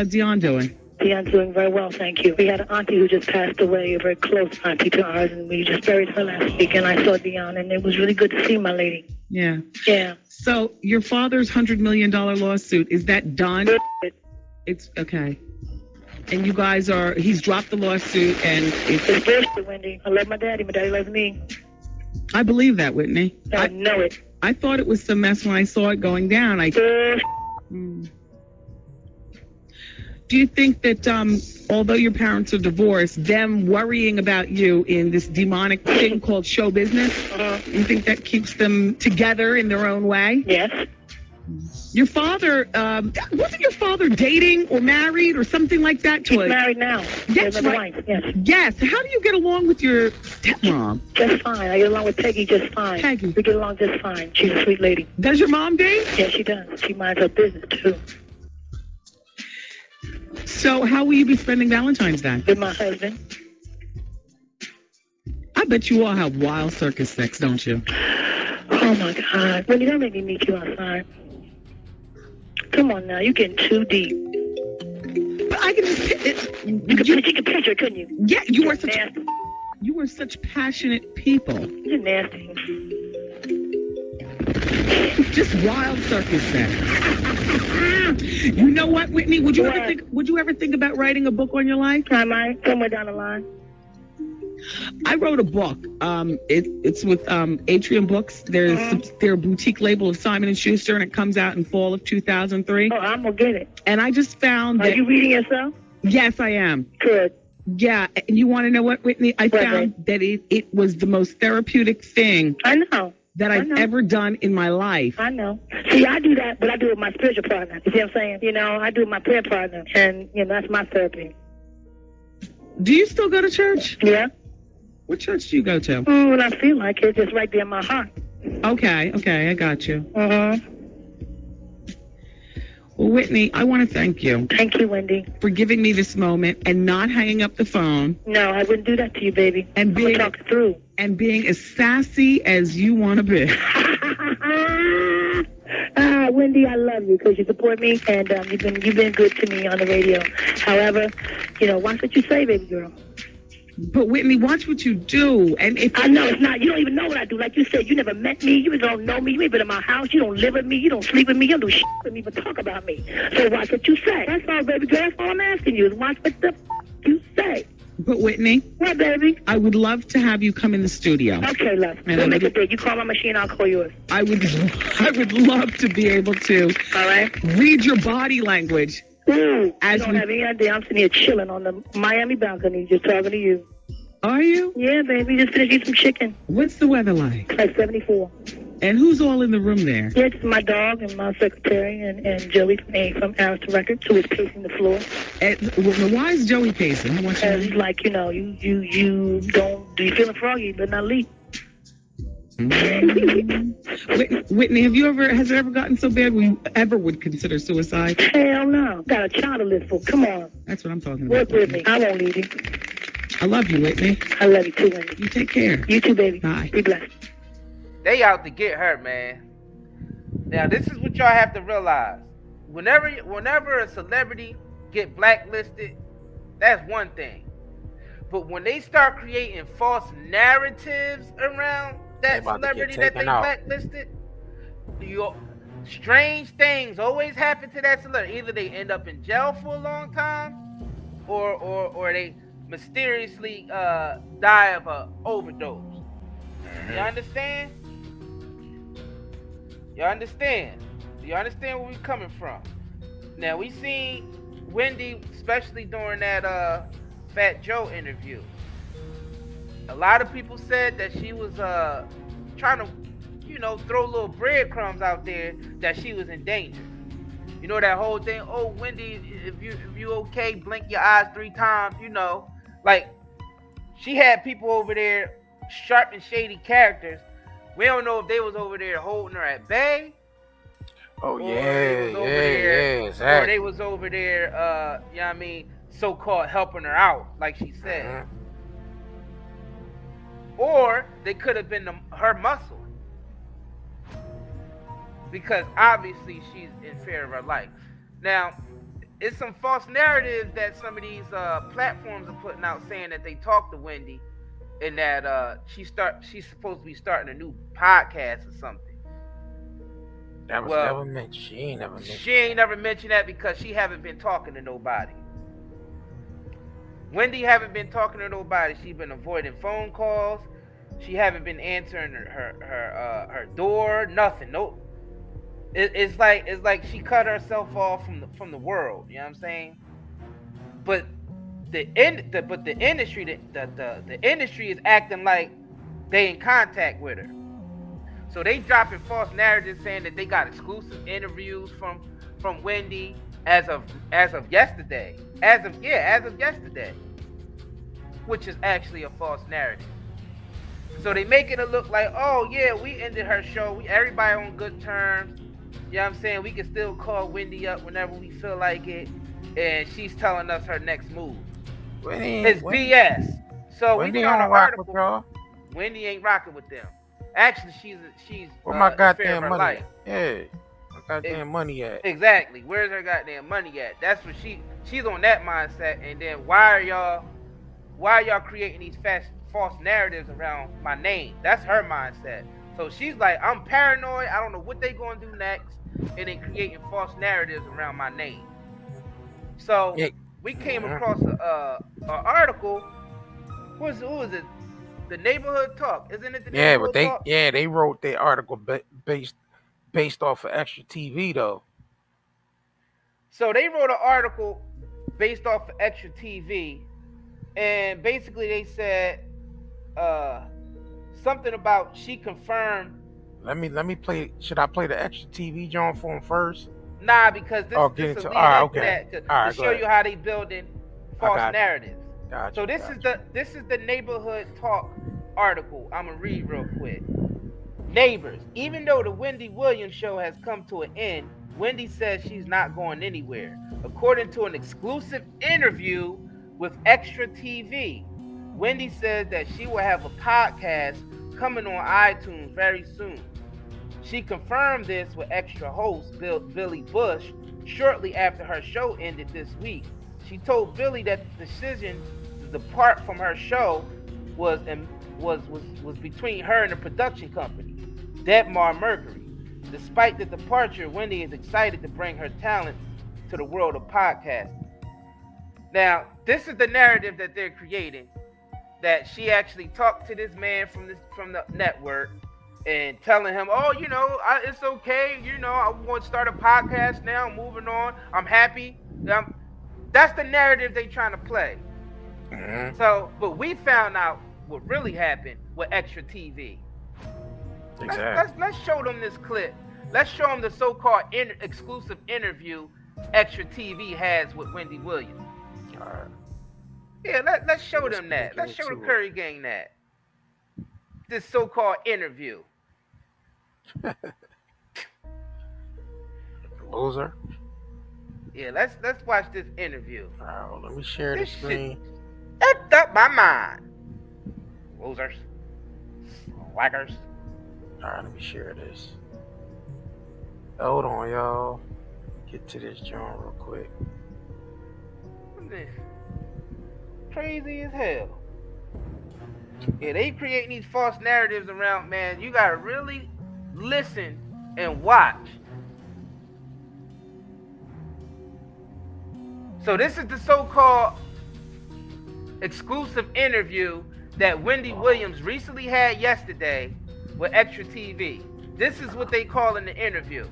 Dion doing? Dion's doing very well, thank you. We had an auntie who just passed away, a very close auntie to ours, and we just buried her last week, and I saw Dion, and it was really good to see my lady. Yeah. Yeah. So your father's $100 million lawsuit, is that done? It's okay. And you guys he's dropped the lawsuit, and it's bullshit, Wendy. I love my daddy loves me. I believe that, Whitney. I know it. I thought it was some mess when I saw it going down. Do you think that although your parents are divorced, them worrying about you in this demonic thing called show business, you think that keeps them together in their own way? Yes. Your father, wasn't your father dating or married or something like that? He's married now. That's right. Wife, yes. Yes. How do you get along with your stepmom? Just fine. I get along with Peggy just fine. Peggy. We get along just fine. She's a sweet lady. Does your mom date? Yes, she does. She minds her business, too. So how will you be spending Valentine's Day? With my husband. I bet you all have wild circus sex, don't you? Oh, my God. Wendy, don't make me meet you outside. Come on now, you're getting too deep. But I can just... You could picture, couldn't you? Yeah, you were such passionate people. You're nasty. Just wild circus sex. You know what, Whitney? Would you ever think about writing a book on your life? I might, somewhere down the line. I wrote a book. It's with Atrium Books. They're a boutique label of Simon & Schuster, and it comes out in fall of 2003. Oh, I'm going to get it. And I just found that... Are you reading yourself? Yes, I am. Good. Yeah, and you want to know what, Whitney? I found that it was the most therapeutic thing... I know. ...that I've ever done in my life. I know. See, I do that, but I do it with my spiritual partner. You see what I'm saying? You know, I do it with my prayer partner, and, that's my therapy. Do you still go to church? Yeah. What church do you go to? When I feel like it, just right there in my heart. Okay, I got you. Mm-hmm. Well, Whitney, I want to thank you. Thank you, Wendy. For giving me this moment and not hanging up the phone. No, I wouldn't do that to you, baby. And being talk it through. And being as sassy as you want to be. Wendy, I love you because you support me, and you've been good to me on the radio. However, watch what you say, baby girl. But Whitney, watch what you do. And if I know it's not. You don't even know what I do. Like you said, you never met me. You don't know me. You ain't been in my house. You don't live with me. You don't sleep with me. You don't do shit with me, but talk about me. So watch what you say. That's all, baby girl. That's all I'm asking you is watch what the you say. But Whitney, what, baby? I would love to have you come in the studio. Okay, love. And We'll make a date. You call my machine, I'll call yours. I would love to be able to. All right. Read your body language. Ooh, As you don't we- have any idea. I'm sitting here chilling on the Miami balcony, just talking to you. Are you? Yeah, baby. Just finished eating some chicken. What's the weather like? It's like 74. And who's all in the room there? Yeah, it's my dog and my secretary and Joey from Arista Records, who is pacing the floor. Why is Joey pacing? I want you to He's like, you don't, do you feeling froggy? You better not leave. Whitney, has it ever gotten so bad where you ever would consider suicide? Hell no. Got a child to live for. Come on. That's what I'm talking about. Work with me. I won't leave you. I love you, Whitney. I love you too, Wendy. You take care. You too, baby. Bye. Be blessed. They out to get her, man. Now, this is what y'all have to realize. Whenever a celebrity get blacklisted, that's one thing. But when they start creating false narratives around that celebrity that they blacklisted, strange things always happen to that celebrity. Either they end up in jail for a long time, or they mysteriously die of an overdose. You understand? You understand? Do you understand where we're coming from? Now, we seen Wendy, especially during that Fat Joe interview. A lot of people said that she was trying to, throw little breadcrumbs out there that she was in danger. You know that whole thing, oh, Wendy, if you okay, blink your eyes 3 times, Like, she had people over there, sharp and shady characters. We don't know if they was over there holding her at bay. Oh, yeah, exactly. Or they was over there, so-called helping her out, like she said. Or they could have been her muscle. Because obviously she's in fear of her life. Now, it's some false narratives that some of these platforms are putting out saying that they talked to Wendy and that she's supposed to be starting a new podcast or something. That was never mentioned. She ain't never mentioned. She ain't never mentioned that because she haven't been talking to nobody. Wendy haven't been talking to nobody. She's been avoiding phone calls. She haven't been answering her door. Nothing. Nope. It's like she cut herself off from the world. You know what I'm saying? But the industry is acting like they in contact with her. So they dropping false narratives saying that they got exclusive interviews from Wendy as of yesterday. As of yesterday. Which is actually a false narrative. So they making it look like, oh yeah, we ended her show. Everybody on good terms. You know what I'm saying? We can still call Wendy up whenever we feel like it. And she's telling us her next move. It's BS. So Wendy we found don't an rock article. with y'all. Wendy ain't rocking with them. Actually, she's where my in fear of goddamn her money life. at? Yeah. My goddamn money at? Exactly. Where's her goddamn money at? That's what she's on that mindset. And then why are y'all creating these false narratives around my name? That's her mindset. So she's like, I'm paranoid. I don't know what they gonna do next, and then creating false narratives around my name. So we came across an article. Who is it? The Neighborhood Talk, isn't it? The Neighborhood Talk? They wrote their article based off of Extra TV though. So they wrote an article based off of Extra TV, and basically they said something about she confirmed. Let me play. Should I play the Extra TV John for him first? Nah, because this is to show you how they building false narratives. So this is the Neighborhood Talk article. I'm gonna read real quick. Neighbors, even though the Wendy Williams show has come to an end, Wendy says she's not going anywhere. According to an exclusive interview with Extra TV, Wendy says that she will have a podcast coming on iTunes very soon. She confirmed this with Extra host Billy Bush shortly after her show ended this week. She told Billy that the decision to the part from her show was between her and the production company, Debmar Mercury. Despite the departure, Wendy is excited to bring her talents to the world of podcasting. Now, this is the narrative that they're creating, that she actually talked to this man from the network and telling him, oh, it's okay, I'm going to start a podcast now, I'm moving on, I'm happy. That's the narrative they trying to play. Mm-hmm. So, but we found out what really happened with Extra TV. Exactly. Let's show them this clip. Let's show them the so-called exclusive interview Extra TV has with Wendy Williams. All right. Yeah, let's show them that. Let's show the Curry Gang that. This so-called interview. Loser. Yeah, let's watch this interview. All right, well, let me share the screen. Effed up my mind. Losers. Whackers. All right, let me share this. Hold on, y'all. Get to this joint real quick. Crazy as hell. Yeah, they creating these false narratives around, man. You gotta really listen and watch. So this is the so-called exclusive interview that Wendy Williams recently had yesterday with Extra TV. This is what they call in the interview.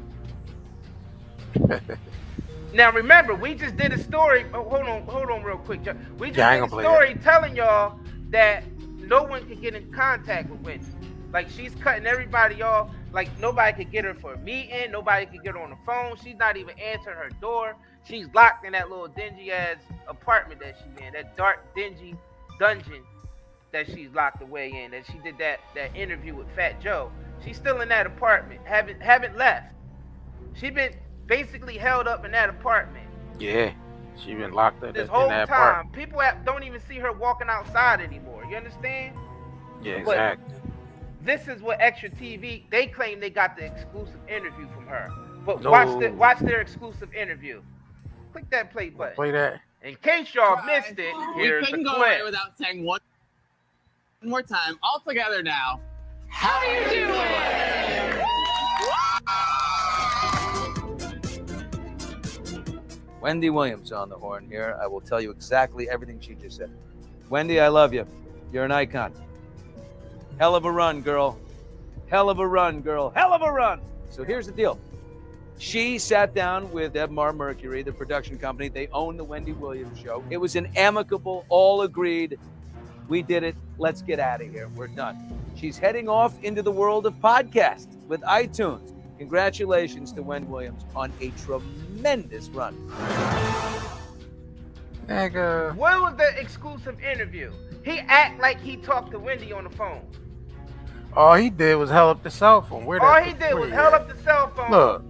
Now remember, we just did a story. Oh, hold on real quick. We just did a story telling y'all that no one can get in contact with Wendy. Like, she's cutting everybody off. Like, nobody could get her for a meeting. Nobody could get her on the phone. She's not even answering her door. She's locked in that little dingy ass apartment that she's in, that dark, dingy dungeon that she's locked away in. That she did that interview with Fat Joe. She's still in that apartment, haven't left. She been basically held up in that apartment. Yeah, she been locked up this in whole that time. apartment. People don't even see her walking outside anymore. You understand? Yeah, exactly. But this is what Extra TV, they claim they got the exclusive interview from her. But No. watch their exclusive interview. Click that play button. Play that. In case y'all missed it, here's the We couldn't go clip. away without saying one more time, all together now. How you doing? Wendy Williams on the horn here. I will tell you exactly everything she just said. Wendy, I love you. You're an icon. Hell of a run, girl. Hell of a run, girl. Hell of a run. So here's the deal. She sat down with Debmar Mercury, the production company. They own the Wendy Williams show. It was an amicable, all agreed. We did it. Let's get out of here. We're done. She's heading off into the world of podcasts with iTunes. Congratulations to Wendy Williams on a tremendous run. Nigga. What was the exclusive interview? He act like he talked to Wendy on the phone. All he did was held up the cell phone. All he did was held up the cell phone. Look.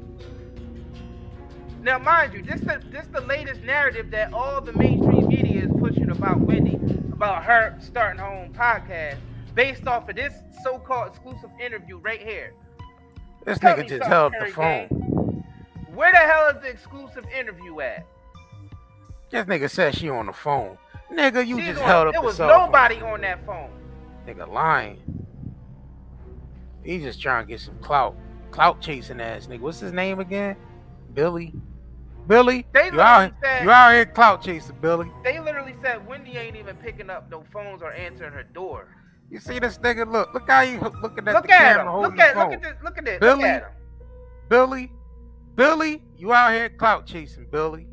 Now, mind you, this the latest narrative that all the mainstream media is pushing about Wendy, about her starting her own podcast, based off of this so-called exclusive interview right here. This nigga just held up the phone. Where the hell is the exclusive interview at? This nigga said she on the phone. Nigga, you She's just held up the the cell phone. There was nobody on that phone. Nigga lying. He just trying to get some clout. Clout chasing ass nigga. What's his name again? Billy? Billy? You out here clout chasing, Billy. They literally said Wendy ain't even picking up no phones or answering her door. You see this nigga? Look how you looking at the camera holding the phone. Look at this. Billy, Look at him. Billy, you out here clout chasing, Billy.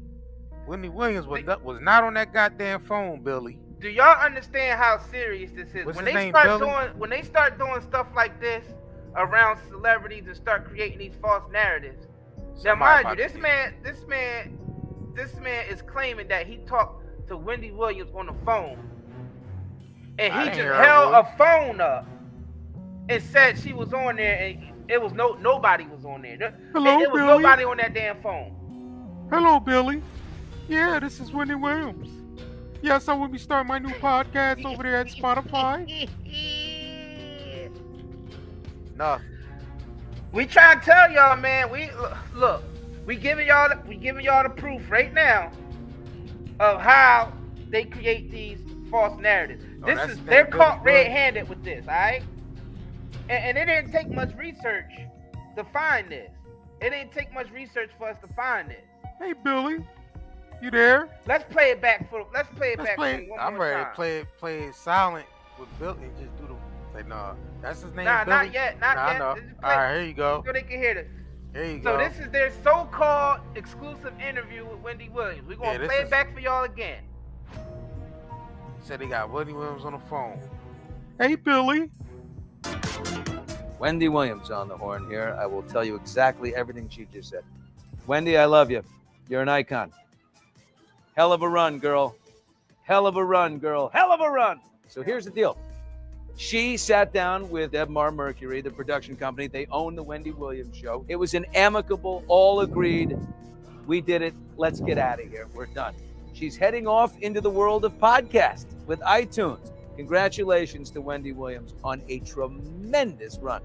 Wendy Williams was not on that goddamn phone, Billy. Do y'all understand how serious this is? What's When his they name, start Billy? when they start doing stuff like this around celebrities and start creating these false narratives. Now, mind you, this man is claiming that he talked to Wendy Williams on the phone, and he just held a phone up and said she was on there, and it was nobody was on there. Hello, it was Billy. nobody on that damn phone. Hello, Billy. Yeah, this is Wendy Williams. Yes, I will be starting my new podcast over there at Spotify. Nothing. We try to tell y'all, man. We giving y'all the proof right now of how they create these false narratives. Oh, They're caught red-handed with this, all right? And it didn't take much research to find this. It didn't take much research for us to find this. Hey, Billy, you there? Let's play it back for. Let's play it back Play, for one I'm more ready time. to play it silent with Billy and just do the. Say no. That's his name. Nah, Billy? not yet. Not yet. I know. Just play, All right, here you go. So they can hear this. Here you So go. this is their so-called exclusive interview with Wendy Williams. We're gonna play it back for y'all again. Said they got Wendy Williams on the phone. Hey, Billy. Wendy Williams on the horn here. I will tell you exactly everything she just said. Wendy, I love you. You're an icon. Hell of a run, girl. Hell of a run, girl. Hell of a run. So here's the deal. She sat down with Ebmar Mercury, the production company. They own the Wendy Williams show. It was an amicable, all agreed. We did it. Let's get out of here. We're done. She's heading off into the world of podcasts with iTunes. Congratulations to Wendy Williams on a tremendous run.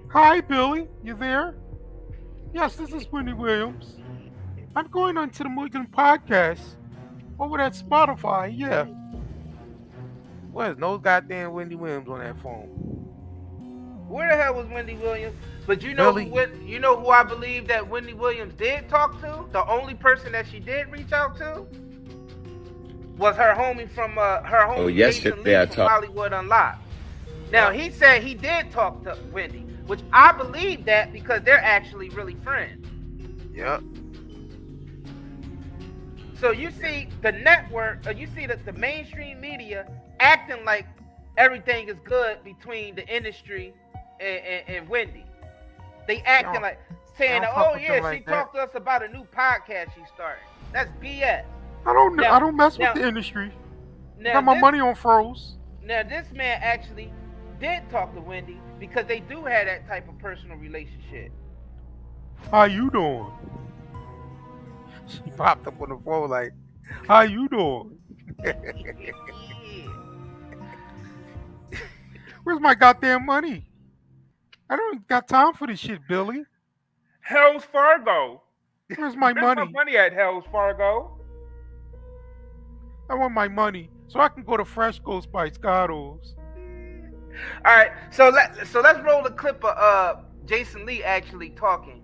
Hi, Billy. You there? Yes, this is Wendy Williams. I'm going on to the Williams podcast over at Spotify. Yeah. Well, there's no goddamn Wendy Williams on that phone. Where the hell was Wendy Williams? But you know, you know who I believe that Wendy Williams did talk to? The only person that she did reach out to was her homie from Jason Lee from Hollywood Unlocked. Now he said he did talk to Wendy, which I believe that because they're actually really friends. Yep. So you see the network, or you see the mainstream media acting like everything is good between the industry and Wendy. They acting like saying, "Oh yeah, she talked to us about a new podcast she started." That's BS. I don't mess with the industry. Got my money on froze. Now this man actually did talk to Wendy because they do have that type of personal relationship. How you doing? She popped up on the phone like, "How you doing?" Where's my goddamn money? I don't got time for this shit, Billy. Hells Fargo. Where's my money? My money at Hells Fargo. I want my money so I can go to Fresco's by Scotto's. All right, so let's roll a clip of Jason Lee actually talking.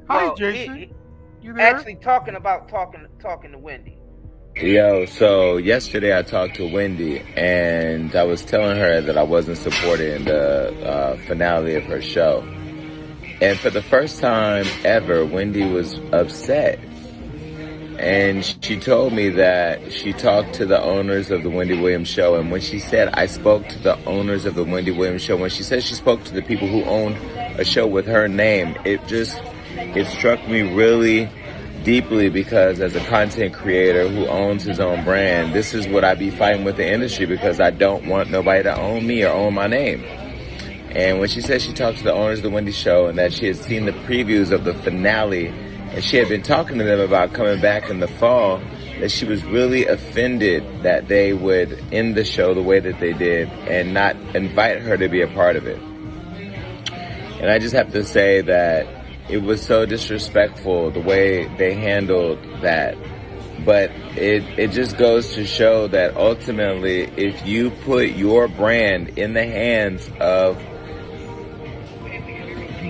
Hi, Jason. You there? Actually talking to Wendy. Yo, so yesterday I talked to Wendy and I was telling her that I wasn't supporting the finale of her show. And for the first time ever, Wendy was upset. And she told me that she talked to the owners of the Wendy Williams show. And when she said I spoke to the owners of the Wendy Williams show, when she said she spoke to the people who own a show with her name, it struck me really deeply, because as a content creator who owns his own brand, this is what I be fighting with the industry, because I don't want nobody to own me or own my name. And when she said she talked to the owners of the Wendy show and that she had seen the previews of the finale and she had been talking to them about coming back in the fall, that she was really offended that they would end the show the way that they did and not invite her to be a part of it. And I just have to say that it was so disrespectful the way they handled that. But it just goes to show that ultimately, if you put your brand in the hands of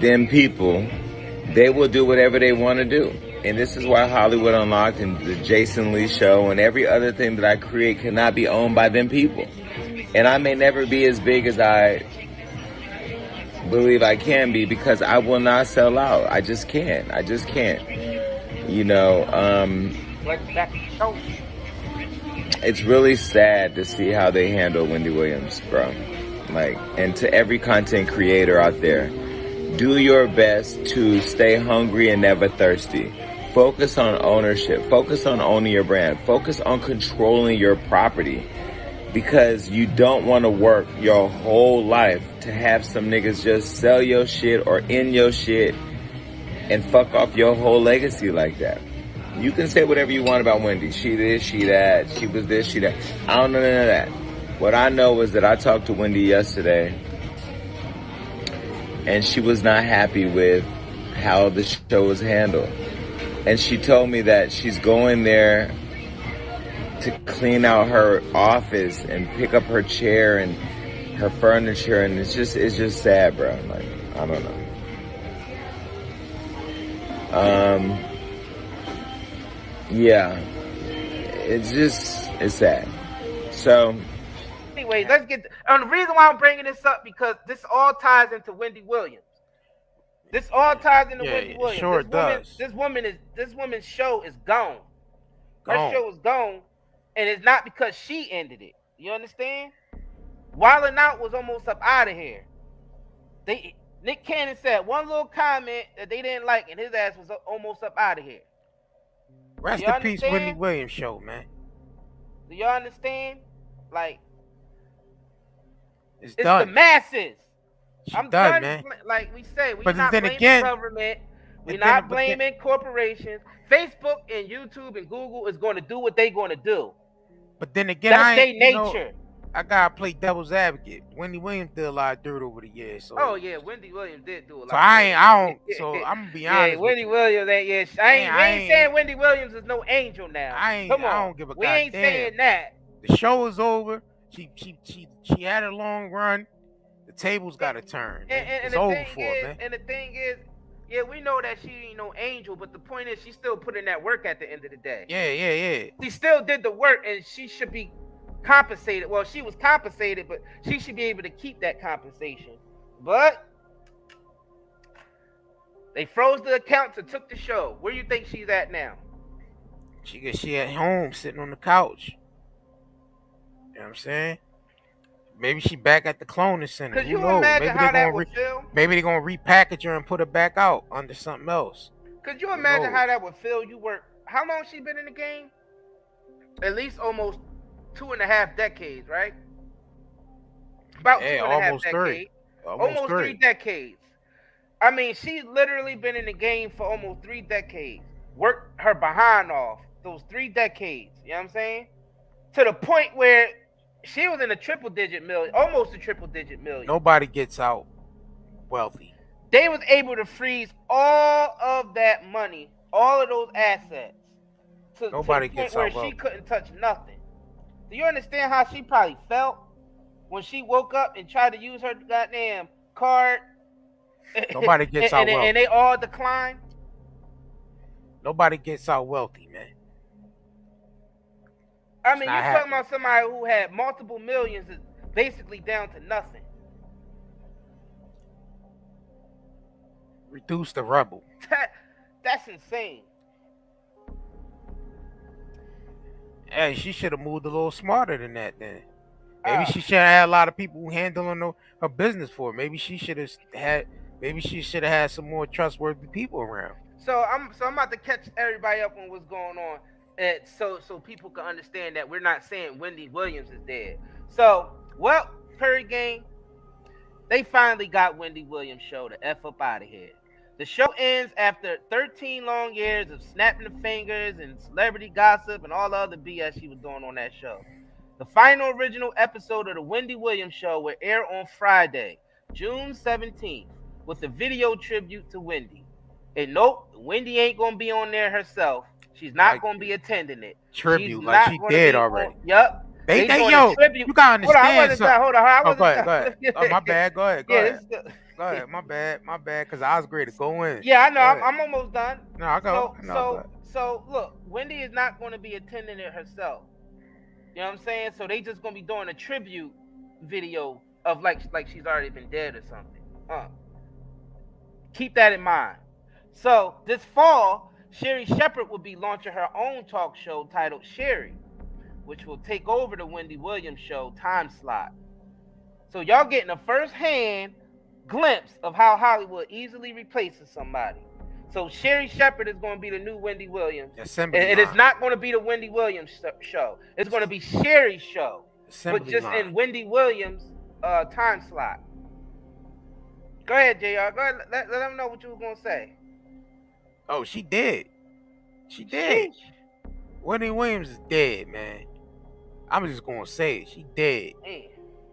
them people, they will do whatever they want to do. And this is why Hollywood Unlocked and the Jason Lee show and every other thing that I create cannot be owned by them people. And I may never be as big as I believe I can be, because I will not sell out. I just can't. You know, it's really sad to see how they handle Wendy Williams, bro. Like, and to every content creator out there, do your best to stay hungry and never thirsty. Focus on ownership. Focus on owning your brand. Focus on controlling your property. Because you don't want to work your whole life to have some niggas just sell your shit or end your shit and fuck off your whole legacy like that. You can say whatever you want about Wendy. She this, she that, she was this, she that. I don't know none of that. What I know is that I talked to Wendy yesterday and she was not happy with how the show was handled. And she told me that she's going there to clean out her office and pick up her chair and her furniture, and it's just sad, bro. Like, I don't know. Yeah, it's sad. So, anyways, let's get. The reason why I'm bringing this up because this all ties into Wendy Williams. This all ties into Wendy Williams. Sure does. This woman's show is gone. Her show is gone, and it's not because she ended it. You understand? Wildin' Out was almost up out of here. Nick Cannon said one little comment that they didn't like, and his ass was almost up out of here. Rest in peace, Wendy Williams show, man. Do y'all understand? Like, it's done. The masses. I'm done, man. Like we say, we're but not then blaming again, government. We're not blaming corporations. Facebook and YouTube and Google is going to do what they're going to do. But then again, that's their nature. I gotta play devil's advocate. Wendy Williams did a lot of dirt over the years. So. Oh yeah, Wendy Williams did do a lot. So I don't. So I'm gonna be honest. Yeah, Wendy Williams. We ain't saying Wendy Williams is no angel now. Come on. I don't give a we ain't saying that. The show is over. She had a long run. The tables got to turn. It's over for her, man. And the thing is, yeah, we know that she ain't no angel, but the point is, she still put in that work at the end of the day. Yeah. She still did the work, and she should be compensated. Well, she was compensated, but she should be able to keep that compensation. But they froze the accounts and took the show. Where you think she's at now? She at home sitting on the couch. You know what I'm saying? Maybe she back at the cloning center. Could you imagine how that would feel? Maybe they're gonna repackage her and put her back out under something else. Could you imagine how that would feel? You work. How long she been in the game? At least almost 2.5 decades, right? About 2.5 decades. Almost 3 decades. I mean, she's literally been in the game for almost 3 decades. Worked her behind off those 3 decades. You know what I'm saying? To the point where she was in a triple-digit million, almost a triple-digit million. Nobody gets out wealthy. They was able to freeze all of that money, all of those assets, to the point where she couldn't touch nothing. Do you understand how she probably felt when she woke up and tried to use her goddamn card? Nobody gets out wealthy. And they all declined? Nobody gets out wealthy, man. I mean, you're talking about somebody who had multiple millions is basically down to nothing. Reduce the rubble. That's insane. Hey, she should have moved a little smarter than that then. Maybe she should have had a lot of people handling her business for her. Maybe she should have had some more trustworthy people around. So I'm about to catch everybody up on what's going on. So people can understand that we're not saying Wendy Williams is dead. So, well, Curry Gang, they finally got Wendy Williams' show to F up out of here. The show ends after 13 long years of snapping the fingers and celebrity gossip and all the other BS she was doing on that show. The final original episode of the Wendy Williams show will air on Friday, June 17th, with a video tribute to Wendy. And nope, Wendy ain't gonna be on there herself. She's not gonna be attending it. Tribute, like she dead already. Yep. They yo, you gotta understand something. Hold on. Go ahead. Oh, my bad. Go ahead. Go ahead. My bad. Because I was ready to go in. Yeah, I know. I'm almost done. No, I go. So look, Wendy is not going to be attending it herself. You know what I'm saying? So they just going to be doing a tribute video of like she's already been dead or something. Keep that in mind. So this fall, Sherri Shepherd will be launching her own talk show titled Sherri, which will take over the Wendy Williams show time slot. So y'all getting a first-hand glimpse of how Hollywood easily replaces somebody. So Sherri Shepherd is going to be the new Wendy Williams. It is not going to be the Wendy Williams show. It's going to be Sherri's show, but just in Wendy Williams' time slot. Go ahead, JR. Go ahead. Let them know what you were going to say. Oh, she dead. She dead. Wendy Williams is dead, man. I'm just going to say it. She dead. Man.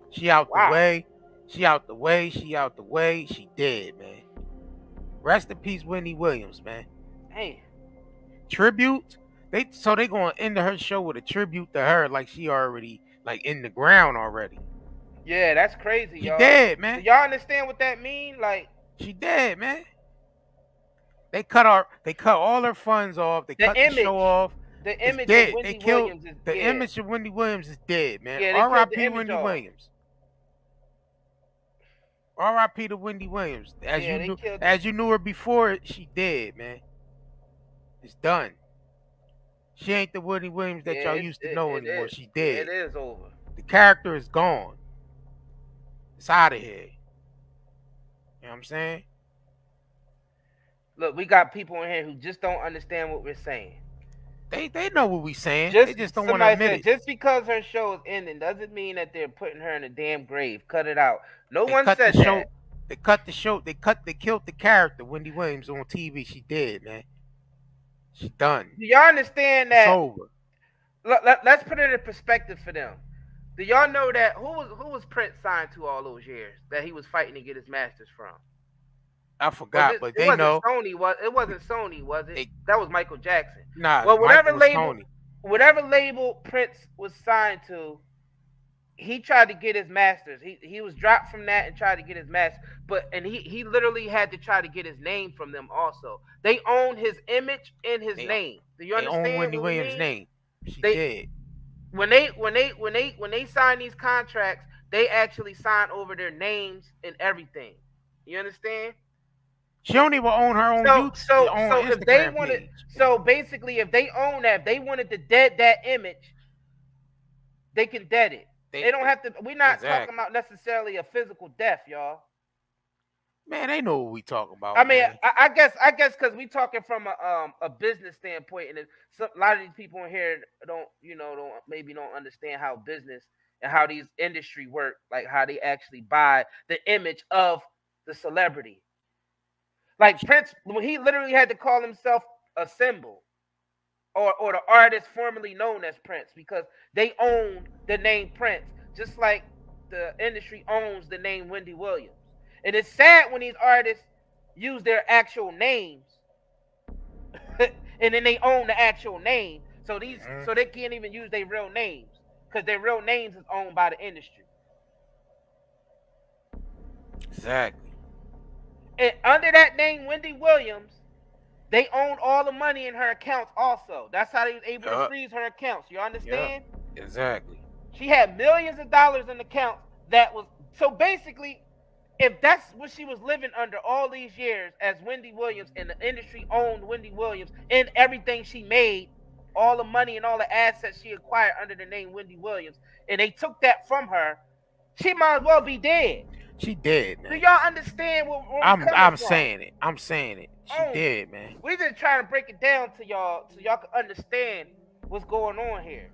She out the way. She out the way. She dead, man. Rest in peace, Wendy Williams, man. Hey. Tribute They gonna end her show with a tribute to her, like she already like in the ground already. Yeah, that's crazy, She y'all. dead, man. Do y'all understand what that mean? Like, she dead, man. They cut all her funds off. They cut the show off. The It's image dead. of Wendy They killed Williams is the image of Wendy Williams is dead, man. Yeah, they killed the R.I.P. image Wendy off. Williams. R.I.P. to Wendy Williams. As you knew her before, she dead, man. It's done. She ain't the Wendy Williams that y'all used to know anymore. She dead. It is over. The character is gone. It's out of here. You know what I'm saying? Look, we got people in here who just don't understand what we're saying. They know what we saying. They just don't want to admit it. Just because her show is ending doesn't mean that they're putting her in a damn grave. Cut it out. No one said that. They cut the show. They killed the character Wendy Williams on TV. She dead, man. She done. Do y'all understand that? It's over. Let's put it in perspective for them. Do y'all know that who was Prince signed to all those years that he was fighting to get his masters from? I forgot, but they know. It wasn't Sony, was it? That was Michael Jackson. Nah, well, whatever label Prince was signed to, he tried to get his masters. He was dropped from that and tried to get his masters. And he literally had to try to get his name from them also. They own his image and his name. Do you understand? They own Wendy Williams' name. She dead. When they sign these contracts, they actually sign over their names and everything. You understand? She don't even own her own So if they wanted, basically, if they own that, if they wanted to dead that image, they can dead it. They don't have to. We're not talking about necessarily a physical death, y'all. Man, they know what we talking about. I mean, I guess because we talking from a business standpoint, and a lot of these people in here don't understand how business and how these industry work, like how they actually buy the image of the celebrity. Like Prince, when he literally had to call himself a symbol, or the artist formerly known as Prince, because they own the name Prince, just like the industry owns the name Wendy Williams. And it's sad when these artists use their actual names, and then they own the actual name, so they can't even use their real names because their real names is owned by the industry. Exactly. And under that name, Wendy Williams, they own all the money in her accounts also. That's how they was able to freeze her accounts. You understand? Exactly. She had millions of dollars in accounts so basically, if that's what she was living under all these years as Wendy Williams, and the industry owned Wendy Williams and everything she made, all the money and all the assets she acquired under the name Wendy Williams, and they took that from her, she might as well be dead. She dead, man. Do y'all understand what I'm saying it. I'm saying it. She dead, man. We just trying to break it down to y'all so y'all can understand what's going on here.